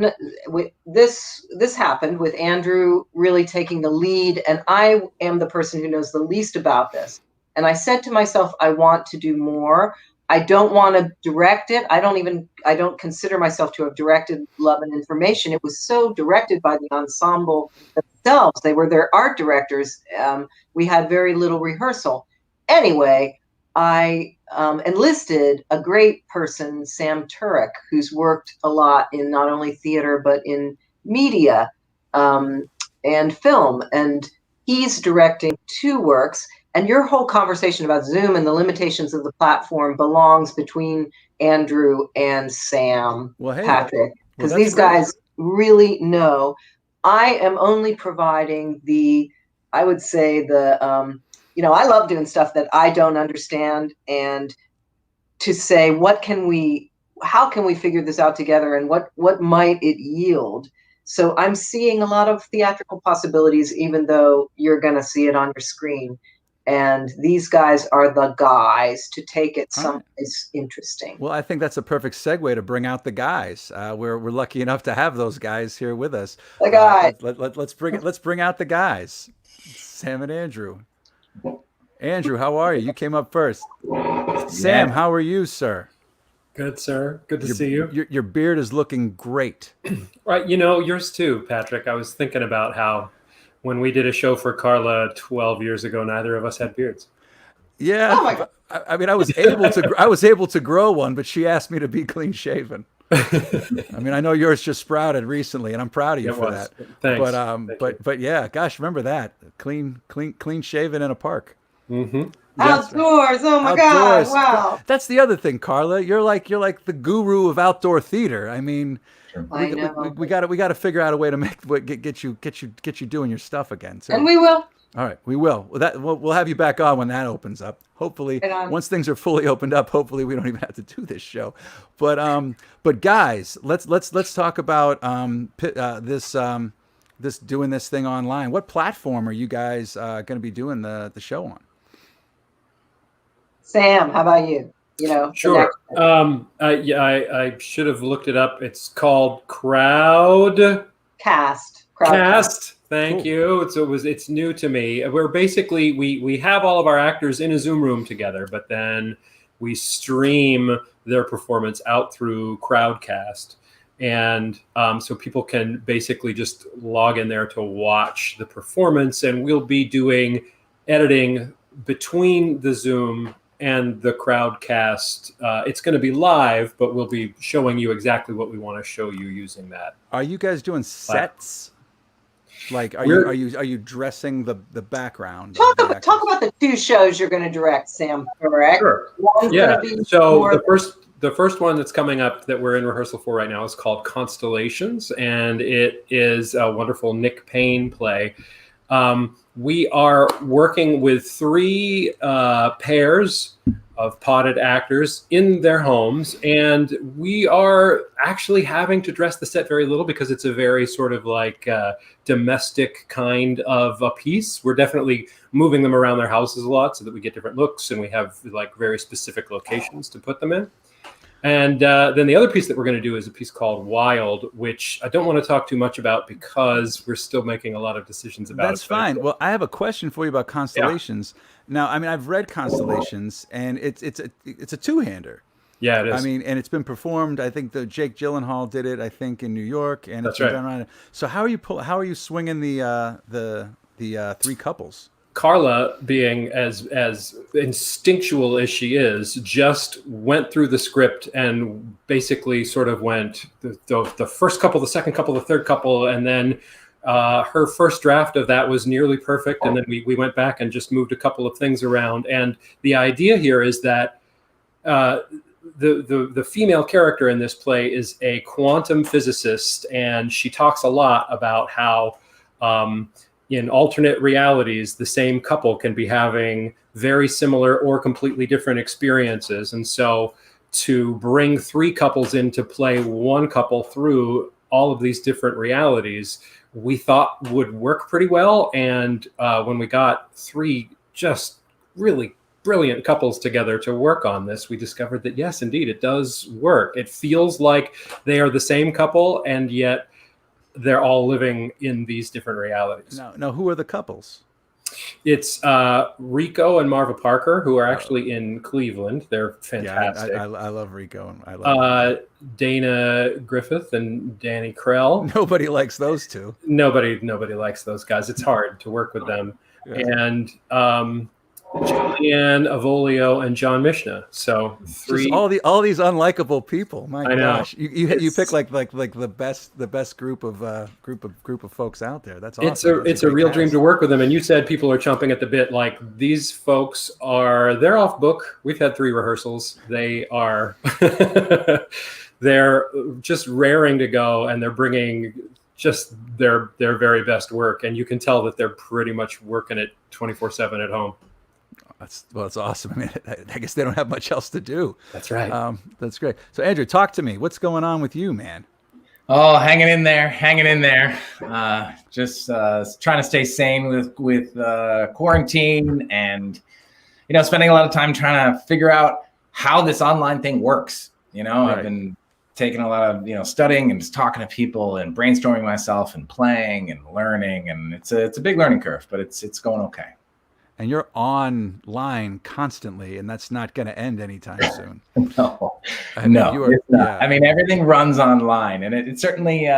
with this happened with Andrew really taking the lead, and I am the person who knows the least about this. And I said to myself, I want to do more. I don't want to direct it. I don't consider myself to have directed Love and Information. It was so directed by the ensemble themselves. They were their art directors. We had very little rehearsal. Anyway, I enlisted a great person, Sam Turich, who's worked a lot in not only theater, but in media and film. And he's directing 2 works. And your whole conversation about Zoom and the limitations of the platform belongs between Andrew and Sam, Well, hey, Patrick, because that's these great. guys really know. I am only providing I would say I love doing stuff that I don't understand, and to say, how can we figure this out together, and what might it yield? So I'm seeing a lot of theatrical possibilities, even though you're going to see it on your screen. And these guys are the guys to take it someplace interesting. Well, I think that's a perfect segue to bring out the guys. We're lucky enough to have those guys here with us. The guys. Let's bring out the guys. Sam and Andrew. Andrew, how are you? You came up first. Sam, how are you, sir? Good, sir. Good to see you. Your beard is looking great. Right, yours too, Patrick. I was thinking about how when we did a show for Karla 12 years ago, neither of us had beards. Yeah. Oh my God. I mean, I was able to grow one, but she asked me to be clean shaven. I mean, I know yours just sprouted recently, and I'm proud of you for that. Thanks. But yeah, gosh, remember that clean shaven in a park. Mm-hmm. Outdoors. Oh my God! Wow. That's the other thing, Karla. You're like the guru of outdoor theater. I mean, I know. we got to figure out a way to get you doing your stuff again. So. And we will. All right, we will. We'll have you back on when that opens up. Hopefully, once things are fully opened up, hopefully we don't even have to do this show. But guys, let's talk about this doing this thing online. What platform are you guys going to be doing the show on? Sam, how about you? Sure. I should have looked it up. It's called Crowdcast. Thank you. It's new to me. We're basically we have all of our actors in a Zoom room together, but then we stream their performance out through Crowdcast, and so people can basically just log in there to watch the performance, and we'll be doing editing between the Zoom and the Crowdcast. It's going to be live, but we'll be showing you exactly what we want to show you using that. Are you guys doing sets? Like, are you dressing the background? Talk about the 2 shows you're going to direct, Sam. Correct? Sure. The first one that's coming up that we're in rehearsal for right now is called Constellations, and it is a wonderful Nick Payne play. We are working with 3 pairs of potted actors in their homes, and we are actually having to dress the set very little because it's a very sort of like domestic kind of a piece. We're definitely moving them around their houses a lot so that we get different looks, and we have like very specific locations to put them in. And then the other piece that we're going to do is a piece called Wild, which I don't want to talk too much about because we're still making a lot of decisions about it. That's fine. Well, I have a question for you about Constellations. Yeah. Now, I mean, I've read Constellations, and it's a 2-hander. Yeah, it is. I mean, and it's been performed. I think the Jake Gyllenhaal did it. I think in New York, and that's it's been right. done around. So how are you swinging the 3 couples? Karla, being as instinctual as she is, just went through the script and basically sort of went the first couple, the second couple, the third couple, and then her first draft of that was nearly perfect. And then we went back and just moved a couple of things around. And the idea here is that the female character in this play is a quantum physicist, and she talks a lot about how in alternate realities, the same couple can be having very similar or completely different experiences. And so to bring 3 couples in to play one couple through all of these different realities, we thought would work pretty well. And when we got 3 just really brilliant couples together to work on this, we discovered that, yes, indeed, it does work. It feels like they are the same couple, and yet they're all living in these different realities. Now, who are the couples? It's Rico and Marva Parker, who are actually in Cleveland. They're fantastic. Yeah, I love Rico. And I love Dana Griffith and Danny Krell. Nobody likes those two. Nobody likes those guys. It's hard to work with them. Yeah. And Julianne Avolio and John Mishna. So three. Just all these unlikable people. My I know. gosh, you pick like the best group of folks out there. That's awesome. It's a real dream to work with them. And you said people are chomping at the bit. Like, these folks they're off book. We've had 3 rehearsals. They are they're just raring to go, and they're bringing just their very best work. And you can tell that they're pretty much working it 24/7 at home. That's awesome. I mean, I guess they don't have much else to do. That's right. That's great. So, Andrew, talk to me. What's going on with you, man? Oh, hanging in there. Just trying to stay sane with quarantine, and spending a lot of time trying to figure out how this online thing works. Right. I've been taking a lot of studying and just talking to people and brainstorming myself and playing and learning, and it's a big learning curve, but it's going okay. And you're online constantly, and that's not going to end anytime soon. No, it's not. Yeah. I mean, everything runs online, and it certainly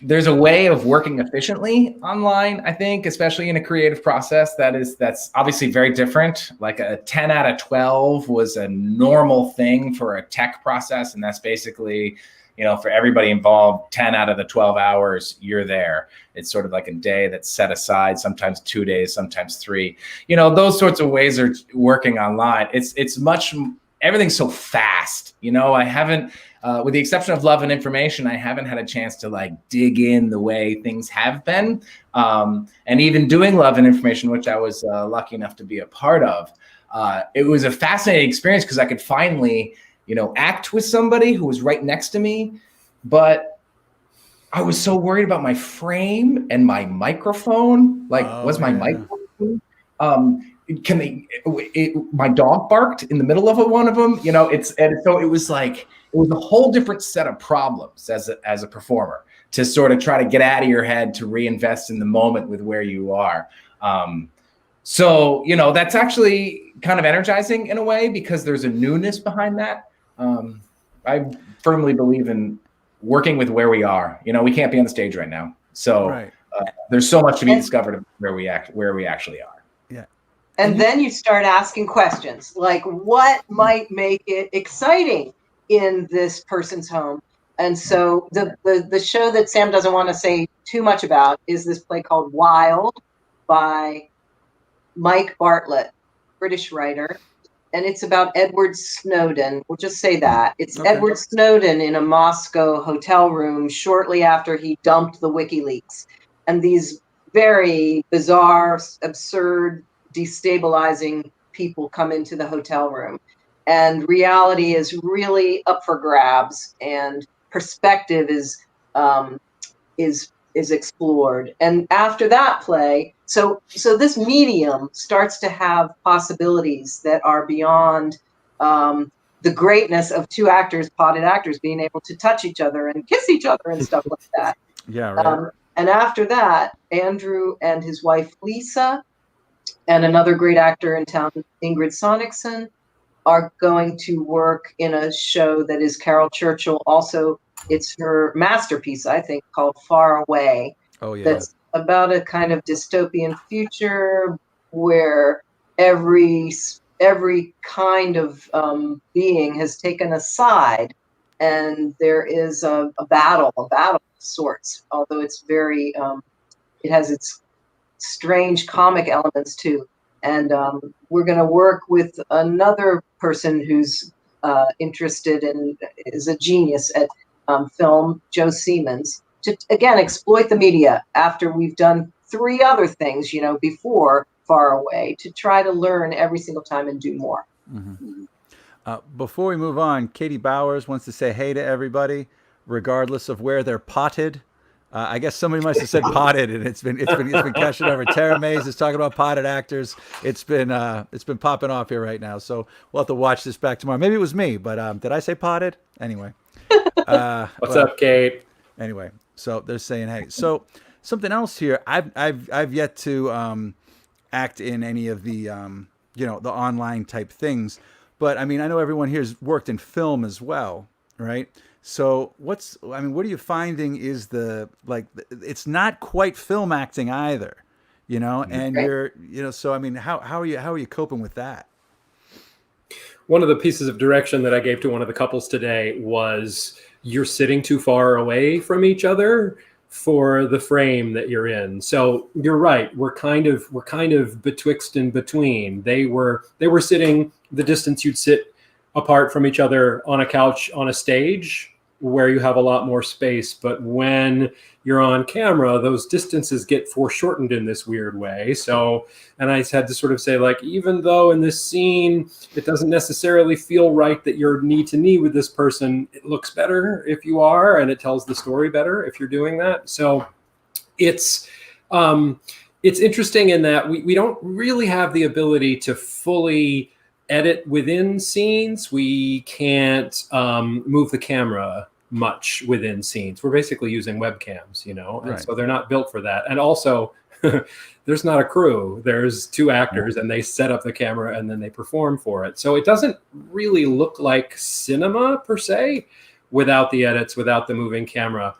there's a way of working efficiently online, I think, especially in a creative process that's obviously very different. Like a 10 out of 12 was a normal thing for a tech process, and that's basically, for everybody involved, 10 out of the 12 hours, you're there. It's sort of like a day that's set aside, sometimes 2 days, sometimes 3. Those sorts of ways are working online. Everything's so fast. I haven't, with the exception of Love and Information, I haven't had a chance to dig in the way things have been. And even doing Love and Information, which I was lucky enough to be a part of, it was a fascinating experience because I could finally act with somebody who was right next to me, but I was so worried about my frame and my microphone. Was my microphone? My dog barked in the middle of one of them. So it was a whole different set of problems as a performer to sort of try to get out of your head to reinvest in the moment with where you are. So that's actually kind of energizing in a way because there's a newness behind that. I firmly believe in working with where we are. We can't be on the stage right now, so there's so much to be discovered of where we actually are. Yeah, and then you start asking questions like, what might make it exciting in this person's home? And so the show that Sam doesn't want to say too much about is this play called Wild by Mike Bartlett, British writer. And it's about Edward Snowden. We'll just say that. It's okay. Edward Snowden in a Moscow hotel room shortly after he dumped the WikiLeaks. And these very bizarre, absurd, destabilizing people come into the hotel room. And reality is really up for grabs, and perspective is explored. And after that play, so this medium starts to have possibilities that are beyond the greatness of 2 actors, potted actors, being able to touch each other and kiss each other and stuff like that. Yeah, right. And after that, Andrew and his wife Lisa and another great actor in town, Ingrid Sonicson, are going to work in a show that is Carol Churchill. Also, it's her masterpiece, I think, called Far Away. Oh, yeah. That's about a kind of dystopian future where every kind of being has taken a side, and there is a battle of sorts. Although it's very, it has its strange comic elements too. And we're going to work with another person who's interested and is a genius at film, Joe Siemens, to again exploit the media after we've done 3 other things, before Far Away, to try to learn every single time and do more. Mm-hmm. Before we move on, Katie Bowers wants to say hey to everybody, regardless of where they're potted. I guess somebody must have said potted, and it's been catching over. Tara Mays is talking about potted actors. It's been popping off here right now. So we'll have to watch this back tomorrow. Maybe it was me, but did I say potted? Anyway. What's up, Kate? Anyway, so they're saying hey. So something else here. I've yet to act in any of the the online type things. But I mean, I know everyone here's worked in film as well, right? So what are you finding is it's not quite film acting either, and Right. so I mean, how are you coping with that? One of the pieces of direction that I gave to one of the couples today was you're sitting too far away from each other for the frame that you're in. So you're right. We're kind of betwixt and between. They were sitting the distance you'd sit apart from each other on a couch on a stage where you have a lot more space. But when you're on camera, those distances get foreshortened in this weird way. So, and I had to sort of say, like, even though in this scene, it doesn't necessarily feel right that you're knee to knee with this person, it looks better if you are, and it tells the story better if you're doing that. So it's interesting in that we don't really have the ability to fully edit within scenes. We can't move the camera much within scenes. We're basically using webcams, and Right. so they're not built for that. And also, there's not a crew. There's 2 actors, and they set up the camera and then they perform for it. So it doesn't really look like cinema per se without the edits, without the moving camera.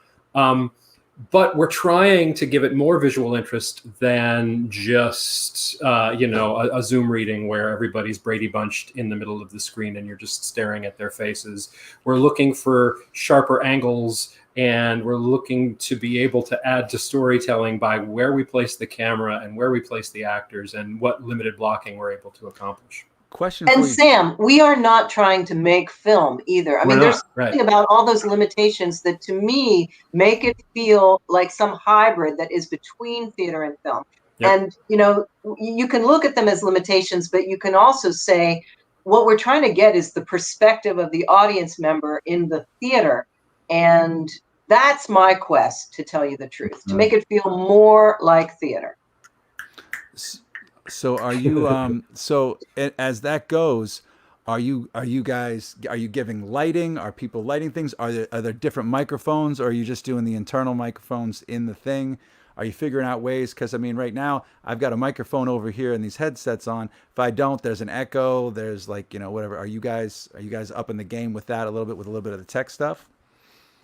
But we're trying to give it more visual interest than just, a Zoom reading where everybody's Brady Bunched in the middle of the screen and you're just staring at their faces. We're looking for sharper angles, and we're looking to be able to add to storytelling by where we place the camera and where we place the actors and what limited blocking we're able to accomplish. Question And for you. Sam, we are not trying to make film either. I mean, there's something about all those limitations that to me make it feel like some hybrid that is between theater and film. Yep. And, you can look at them as limitations, but you can also say what we're trying to get is the perspective of the audience member in the theater. And that's my quest, to tell you the truth, to make it feel more like theater. So are you as that goes, are you giving lighting? Are people lighting things? Are there different microphones, or are you just doing the internal microphones in the thing? Are you figuring out ways? Because I mean, right now I've got a microphone over here and these headsets on. If I don't, there's an echo. There's whatever. Are you guys up in the game with that a little bit, with a little bit of the tech stuff?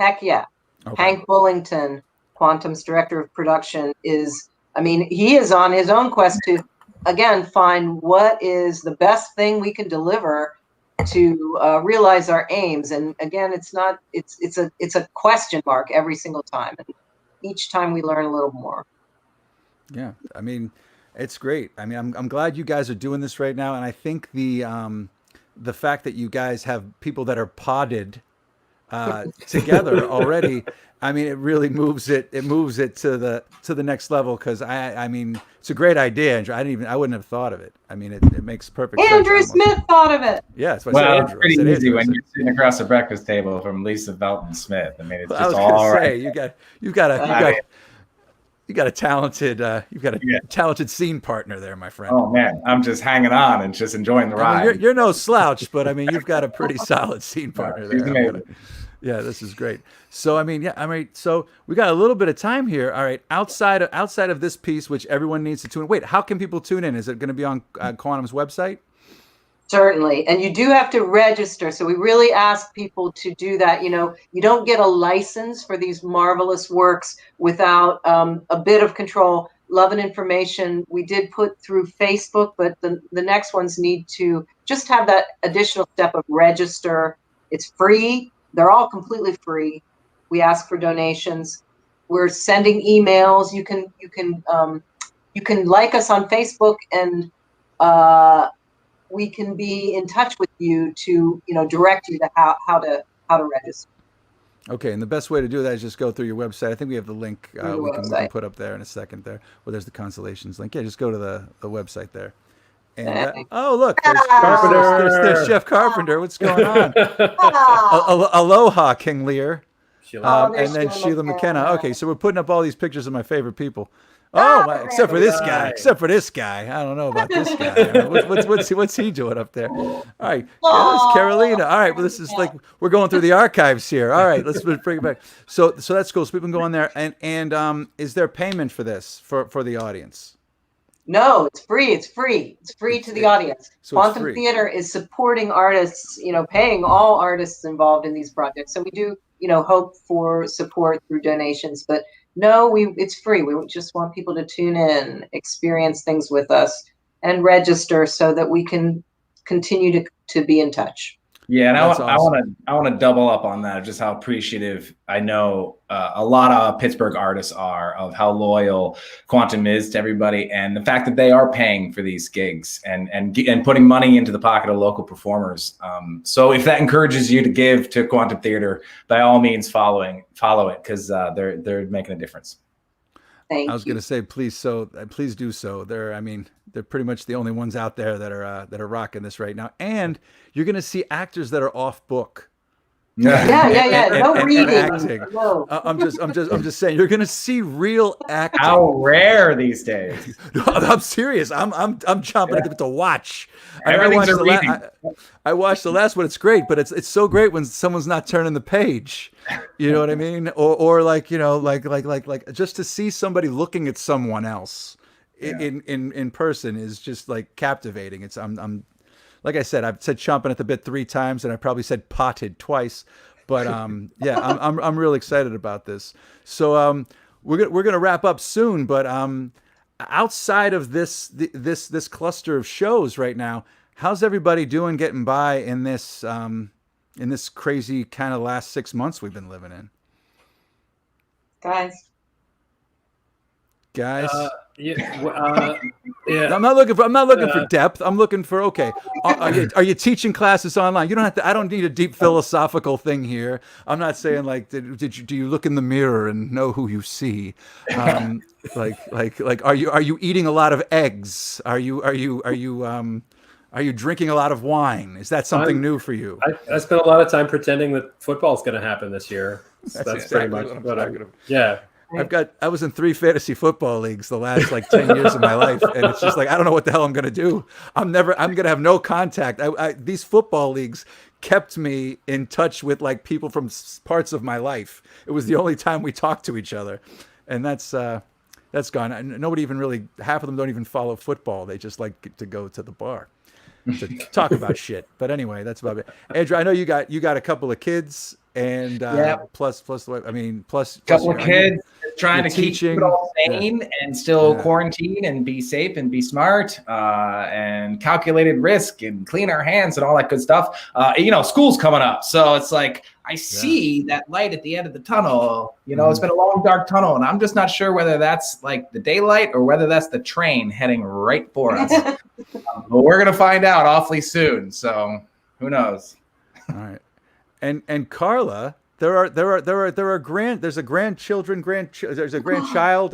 Heck yeah. Okay. Hank Bullington, Quantum's director of production, he is on his own quest to, again, find what is the best thing we can deliver to realize our aims. And again, it's a question mark every single time. And each time we learn a little more. Yeah. I mean, it's great. I mean, I'm glad you guys are doing this right now. And I think the fact that you guys have people that are podded together already, I mean, it really moves it to the next level. Cause I mean, it's a great idea. I wouldn't have thought of it. I mean, it makes perfect sense. Andrew Smith thought of it. Yeah. That's what I said, Well, Andrew. it's pretty I said easy Andrew. when you're sitting across the breakfast table from Lisa Belton Smith. I mean, it's I just was all gonna right. say, you got a talented scene partner there, my friend. Oh man, I'm just hanging on and just enjoying the ride. I mean, you're no slouch, but I mean, you've got a pretty solid scene partner she's there. amazing. Yeah, this is great. So so we got a little bit of time here. All right, outside of this piece, which everyone needs to tune in. Wait, how can people tune in? Is it going to be on Quantum's website? Certainly. And you do have to register. So we really ask people to do that. You don't get a license for these marvelous works without a bit of control. Love and information we did put through Facebook, but the next ones need to just have that additional step of register. It's free. They're all completely free. We ask for donations. We're sending emails. You can like us on Facebook, and we can be in touch with you to direct you to how to register. Okay, and the best way to do that is just go through your website. I think we have the link we can put up there in a second there. Well, there's the Constellations link. Yeah, just go to the website there. And oh, look, there's Chef Carpenter. What's going on? Aloha, King Lear. And then Sheila McKenna. Okay, so we're putting up all these pictures of my favorite people. Oh, except for this guy. I don't know about this guy. What's he doing up there? All right, there's Carolina. All right, well, this is like we're going through the archives here. All right, let's bring it back. So that's cool. So people can go on there, and is there payment for this for the audience? No, it's free. It's free. It's free to the audience. So it's Quantum free. Theater is supporting artists, paying all artists involved in these projects. So we do, hope for support through donations. But no, it's free. We just want people to tune in, experience things with us, and register so that we can continue to be in touch. Yeah, and That's I want to double up on that, just how appreciative I know a lot of Pittsburgh artists are of how loyal Quantum is to everybody, and the fact that they are paying for these gigs and putting money into the pocket of local performers. So if that encourages you to give to Quantum Theater, by all means, follow it, because they're making a difference. Thank I was you. going to say, please do so. They're pretty much the only ones out there that are rocking this right now. And you're going to see actors that are off book. Yeah. No and reading. acting. No. I'm just saying, you're going to see real acting. How rare these days. I'm serious. I'm chomping at the bit to watch. Everything's a reading. I watched the last one. It's great, but it's so great when someone's not turning the page. You know what I mean? Or like just to see somebody looking at someone else in person is just like captivating. I'm like I said, I've said chomping at the bit 3 times, and I probably said potted twice. But I'm really excited about this. So we're gonna wrap up soon, but outside of this cluster of shows right now, how's everybody doing getting by in this crazy kind of last 6 months we've been living in? Guys. Yeah. I'm not looking for depth. I'm looking for, okay, are you teaching classes online? You don't have to. I don't need a deep philosophical thing here. I'm not saying like, do you look in the mirror and know who you see? Like, are you eating a lot of eggs? Are you drinking a lot of wine? Is that something new for you? I spent a lot of time pretending that football's going to happen this year. That's exactly pretty much what I'm what talking about. Yeah. I was in 3 fantasy football leagues the last like 10 years of my life, and it's just like I don't know what the hell I'm gonna do. I'm gonna have no contact. These football leagues kept me in touch with like people from parts of my life. It was the only time we talked to each other, and that's gone. Nobody even really, half of them don't even follow football. They just like to go to the bar to talk about shit. But anyway, that's about it. Andrew, I know you got a couple of kids, and plus couple of kids trying to keep it all sane and still quarantine and be safe and be smart and calculated risk and clean our hands and all that good stuff. School's coming up, so it's like I see that light at the end of the tunnel. It's been a long dark tunnel, and I'm just not sure whether that's like the daylight or whether that's the train heading right for us. But we're gonna find out awfully soon, so who knows? All right. And Karla, there's a grandchild,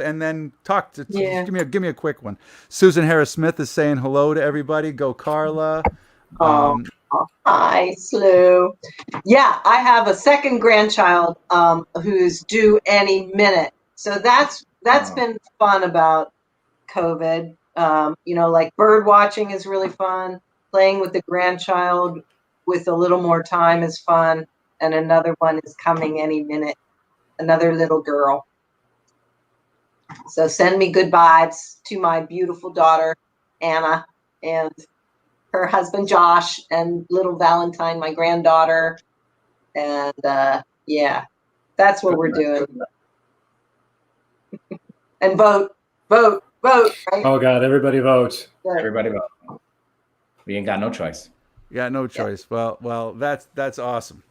and then give me a quick one. Susan Harris Smith is saying hello to everybody. Go Karla. Hi, Slew. Yeah, I have a second grandchild who's due any minute. So that's been fun about COVID. Like bird watching is really fun. Playing with the grandchild with a little more time is fun. And another one is coming any minute. Another little girl. So send me good vibes to my beautiful daughter, Anna, and her husband, Josh, and little Valentine, my granddaughter. And that's what we're doing. And vote, right? Oh God, everybody vote. Everybody vote. We ain't got no choice. Yeah, no choice. Yeah. Well, that's awesome.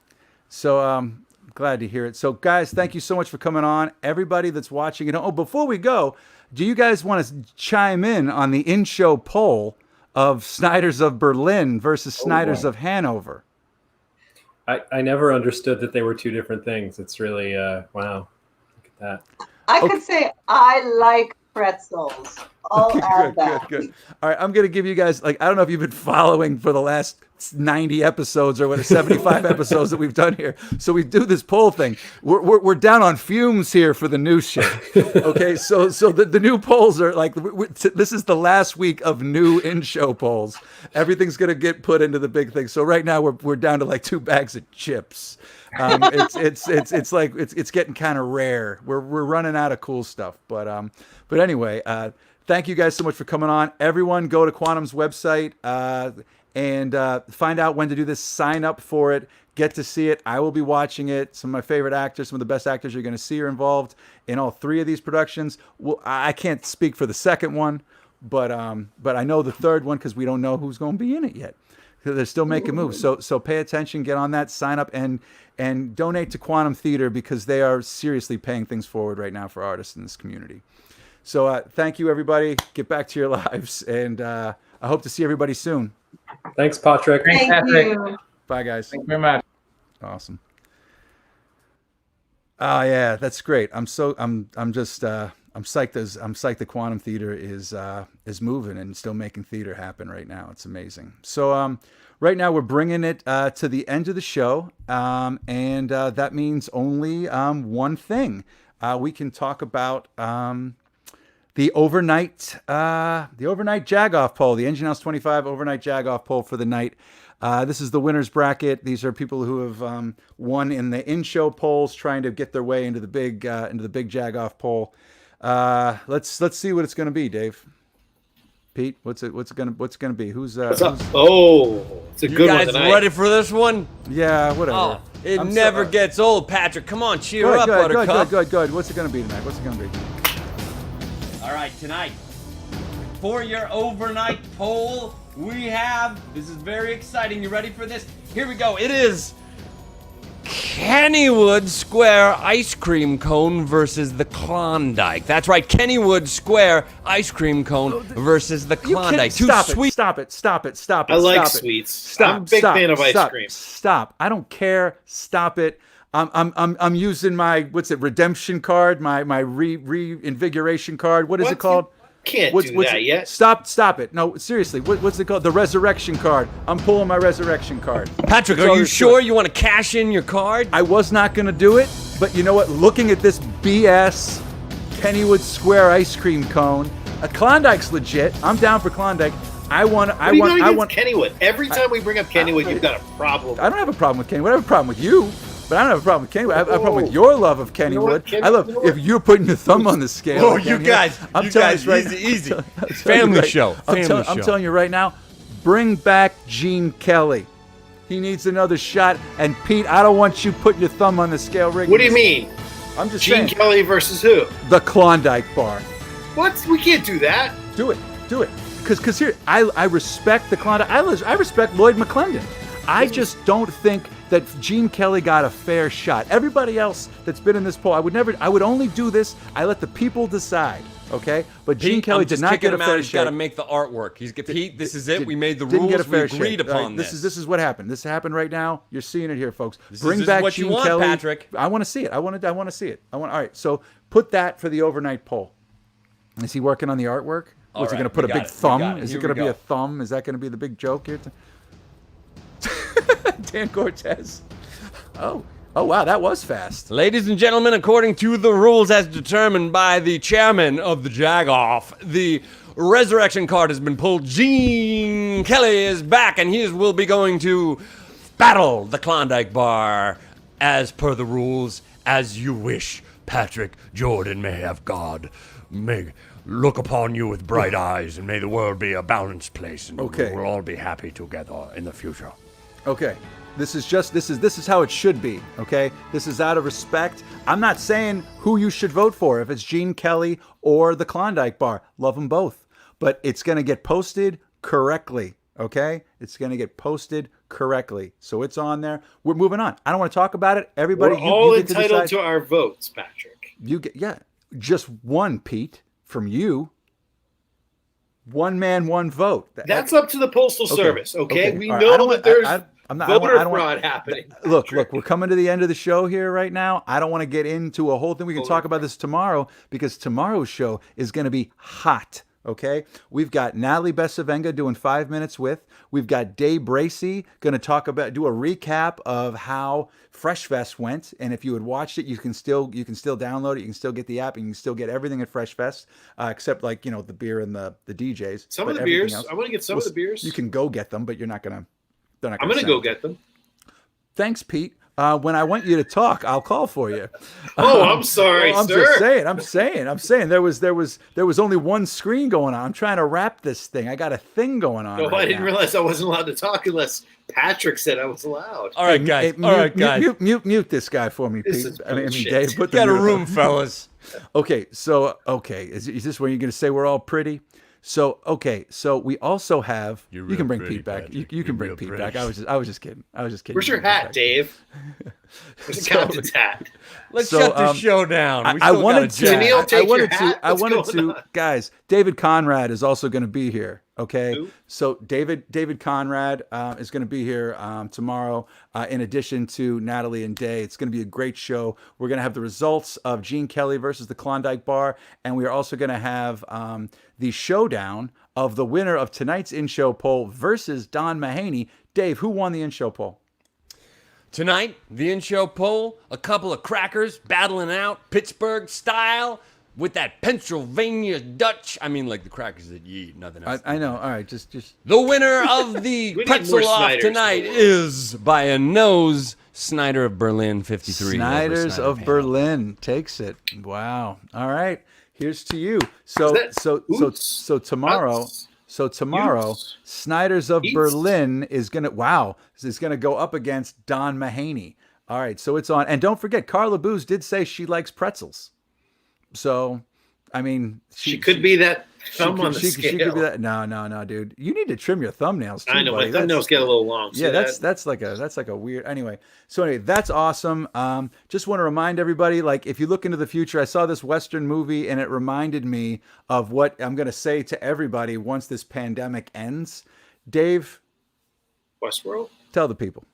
So glad to hear it. So guys, thank you so much for coming on. Everybody that's watching it. Oh, before we go, do you guys want to chime in on the in-show poll of Snyders of Berlin versus Snyders of Hanover? I never understood that they were two different things. It's really wow. Look at that. I could say I like pretzels. I'll add that. Good. All right, I'm going to give you guys, I don't know if you've been following for the last 90 episodes or what, 75 episodes that we've done here. So we do this poll thing. We're down on fumes here for the new shit. Okay, so the new polls are like, this is the last week of new in-show polls. Everything's going to get put into the big thing. So right now we're down to like 2 bags of chips. It's like it's getting kind of rare. We're running out of cool stuff, but anyway, thank you guys so much for coming on. Everyone, go to Quantum's website and find out when to do this. Sign up for it. Get to see it. I will be watching it. Some of my favorite actors, some of the best actors you're going to see are involved in all 3 of these productions. Well, I can't speak for the second one, but I know the third one because we don't know who's going to be in it yet. They're still making moves. So pay attention, get on that, sign up, and donate to Quantum Theater because they are seriously paying things forward right now for artists in this community. So thank you, everybody. Get back to your lives, and I hope to see everybody soon. Thanks, Patrick. Thank you. Bye, guys. Thank you very much. Awesome. Oh yeah, that's great. I'm psyched. I'm psyched the Quantum Theater is moving and still making theater happen right now. It's amazing. So right now we're bringing it to the end of the show, and that means only one thing. We can talk about the overnight Jag-off poll, the Engine House 25 overnight Jag-off poll for the night. This is the winner's bracket. These are people who have won in the in-show polls, trying to get their way into the big Jag-off poll. Let's see what it's going to be, Dave. Pete, what's it going to be? What's up? Oh, it's a good one. You guys ready for this one? Yeah, whatever. Oh, it never gets old, Patrick. Come on, cheer up, Buttercup. Good. What's it going to be tonight? What's it going to be? All right, tonight, for your overnight poll, we have, this is very exciting. You ready for this? Here we go. It is Kennywood Square ice cream cone versus the Klondike. That's right, Kennywood Square ice cream cone versus the Klondike. Stop it. I like sweets. I'm a big fan of ice cream. Stop. I don't care. Stop it. I'm using my redemption card, my reinvigoration card. What is it called? Can't do that yet. Stop it. No, seriously. What's it called? The resurrection card. I'm pulling my resurrection card. Patrick, are you sure you want to cash in your card? I was not going to do it, but you know what? Looking at this BS Kennywood Square ice cream cone, a Klondike's legit. I'm down for Klondike. I want Kennywood. Every time we bring up Kennywood, you've got a problem. I don't have a problem with Kennywood. I have a problem with you. But I don't have a problem with Kennywood. I have a problem with your love of Kennywood. I love if you're putting your thumb on the scale. Oh, you guys, easy. Family show. I'm telling you right now, bring back Gene Kelly. He needs another shot. And Pete, I don't want you putting your thumb on the scale. What do you mean? I'm just Gene saying. Kelly versus who? The Klondike Bar. What? We can't do that. Do it. Because here, I respect the Klondike. I respect Lloyd McClendon. I just don't think that Gene Kelly got a fair shot. Everybody else that's been in this poll, I would only do this. I let the people decide, okay? But Gene Kelly did not get a fair shot. He's got to make the artwork. Pete, this is it. We made the rules. We agreed upon this. This is what happened. This happened right now. You're seeing it here, folks. Bring back Gene Kelly. Patrick. I want to see it. I want to see it. All right. So put that for the overnight poll. Is he working on the artwork? Was he going to put a big thumb? Is it going to be a thumb? Is that going to be the big joke here? Dan Cortez. Oh, wow, that was fast. Ladies and gentlemen, according to the rules as determined by the chairman of the Jag-off, the resurrection card has been pulled. Gene Kelly is back, and he will be going to battle the Klondike Bar as per the rules, as you wish. Patrick Jordan, may have God may look upon you with bright eyes, and may the world be a balanced place, and we'll all be happy together in the future. Okay. This is how it should be, okay? This is out of respect. I'm not saying who you should vote for, if it's Gene Kelly or the Klondike Bar. Love them both. But it's going to get posted correctly, okay? It's going to get posted correctly. So it's on there. We're moving on. I don't want to talk about it. Everybody, we're all entitled to our votes, Patrick. Just one, Pete, from you. One man, one vote. That's up to the Postal Service, okay? We know that there's voter fraud happening. Look, we're coming to the end of the show here right now. I don't want to get into a whole thing. We can talk about this tomorrow, because tomorrow's show is going to be hot, okay? We've got Natalie Besavenga doing 5 minutes with. We've got Dave Bracey going to do a recap of how Fresh Fest went, and if you had watched it, you can still download it. You can still get the app, and you can still get everything at Fresh Fest, except the beer and the DJs. Some of the beers. I want to get some of the beers. You can go get them, but you're not gonna. I'm gonna go get them. Thanks, Pete. when I want you to talk, I'll call for you. Oh, I'm sorry, I'm sir. just saying. I'm saying there was only one screen going on. I'm trying to wrap this thing. I got a thing going on. No, right I didn't now. realize I wasn't allowed to talk unless Patrick said I was allowed. All right, guys. Mute this guy for me, This Pete. is I mean, bullshit. Dave, put the Get a mute on. room, fellas. Okay, so is this where you're going to say we're all pretty? So so we also have. You can bring Pete back. You can bring Pete back. I was just kidding. Where's your hat, Dave? Where's the captain's hat? Let's shut this show down. I wanted What's to, going on? guys. David Conrad is also going to be here. Okay, Who? so David Conrad is going to be here tomorrow. In addition to Natalie and Day, it's going to be a great show. We're going to have the results of Gene Kelly versus the Klondike Bar, and we are also going to have the showdown of the winner of tonight's in-show poll versus Don Mahaney. Dave, who won the in-show poll? Tonight, the in-show poll, a couple of crackers battling out Pittsburgh style with that Pennsylvania Dutch. I mean, like the crackers that you eat, nothing else. I know. All right, just. The winner of the We need pretzel more off Snyders tonight in the world. is by a nose. Snyder of Berlin, 53. Snyders over of Snyder Berlin takes it. Wow. All right. Here's to you. Oots. So tomorrow. Uts. So tomorrow, Utes. Snyders of Eats. Berlin is gonna go up against Don Mahaney. All right, so it's on. And don't forget, Karla Boos did say she likes pretzels. So, I mean, She could be that thumb on the she scale. could be that. No, dude. You need to trim your thumbnails too. I know, buddy. my thumbnails get a little long. Yeah, See that's like a weird. Anyway, so anyway, that's awesome. Just want to remind everybody, like, if you look into the future, I saw this Western movie and it reminded me of what I'm going to say to everybody once this pandemic ends. Dave, Westworld? tell the people.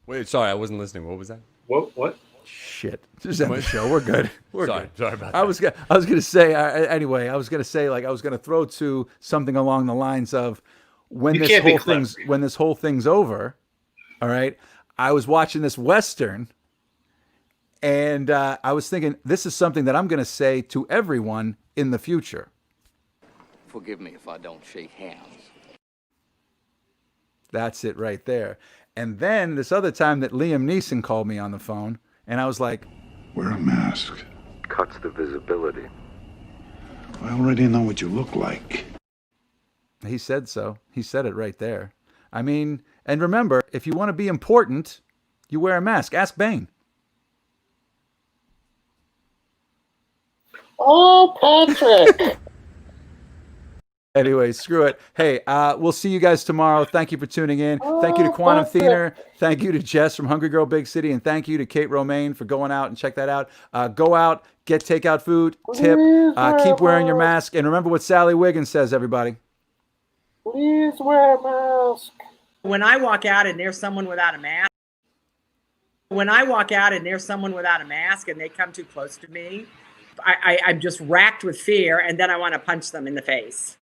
Wait, sorry, I wasn't listening. What was that? What? Shit, just end the show. We're good. We're Sorry, good. sorry about that. I was gonna say anyway. I was gonna say, like, I was gonna throw to something along the lines of when You this can't be whole clever. thing's over. All right, I was watching this Western, and I was thinking this is something that I'm gonna say to everyone in the future. Forgive me if I don't shake hands. That's it right there. And then this other time that Liam Neeson called me on the phone, and I was like, Wear a mask. Cuts the visibility. I already know what you look like. he said so. He said it right there. I mean, and remember, if you want to be important, you wear a mask. Ask Bane. Oh, Patrick! Anyway, screw it. Hey, we'll see you guys tomorrow. Thank you for tuning in. Thank you to Quantum Theater. Thank you to Jess from Hungry Girl Big City. And thank you to Kate Romane for going out and check that out. Go out, get takeout food, tip, keep wearing your mask. And remember what Sally Wiggins says, everybody. Please wear a mask. When I walk out and there's someone without a mask, and they come too close to me, I'm just racked with fear, and then I want to punch them in the face.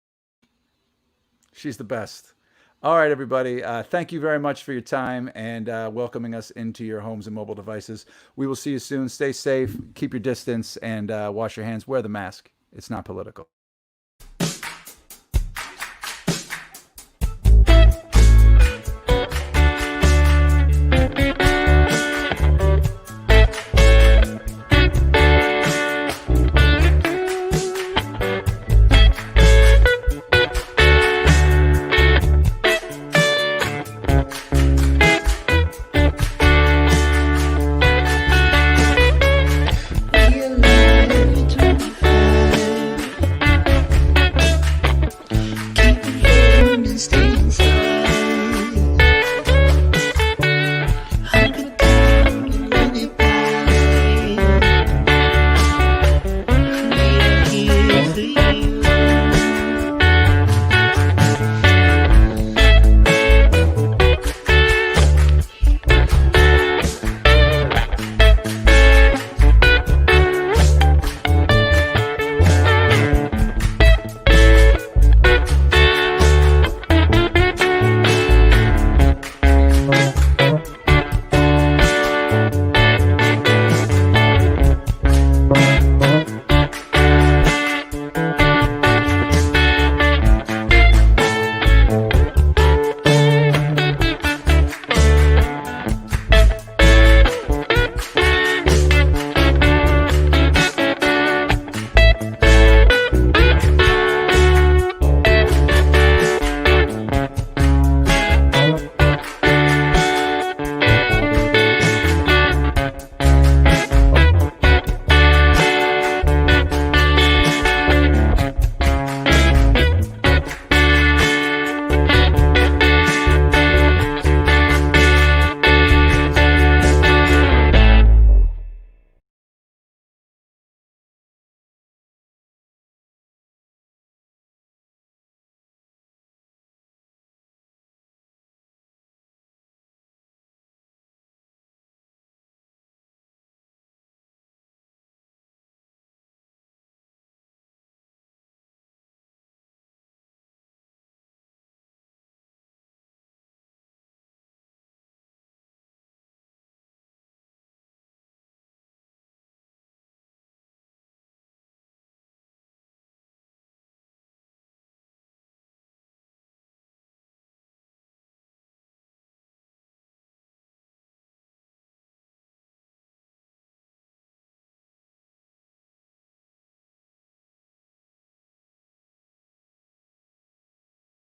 She's the best. All right, everybody. Thank you very much for your time and welcoming us into your homes and mobile devices. We will see you soon. Stay safe, keep your distance, and wash your hands. Wear the mask. It's not political.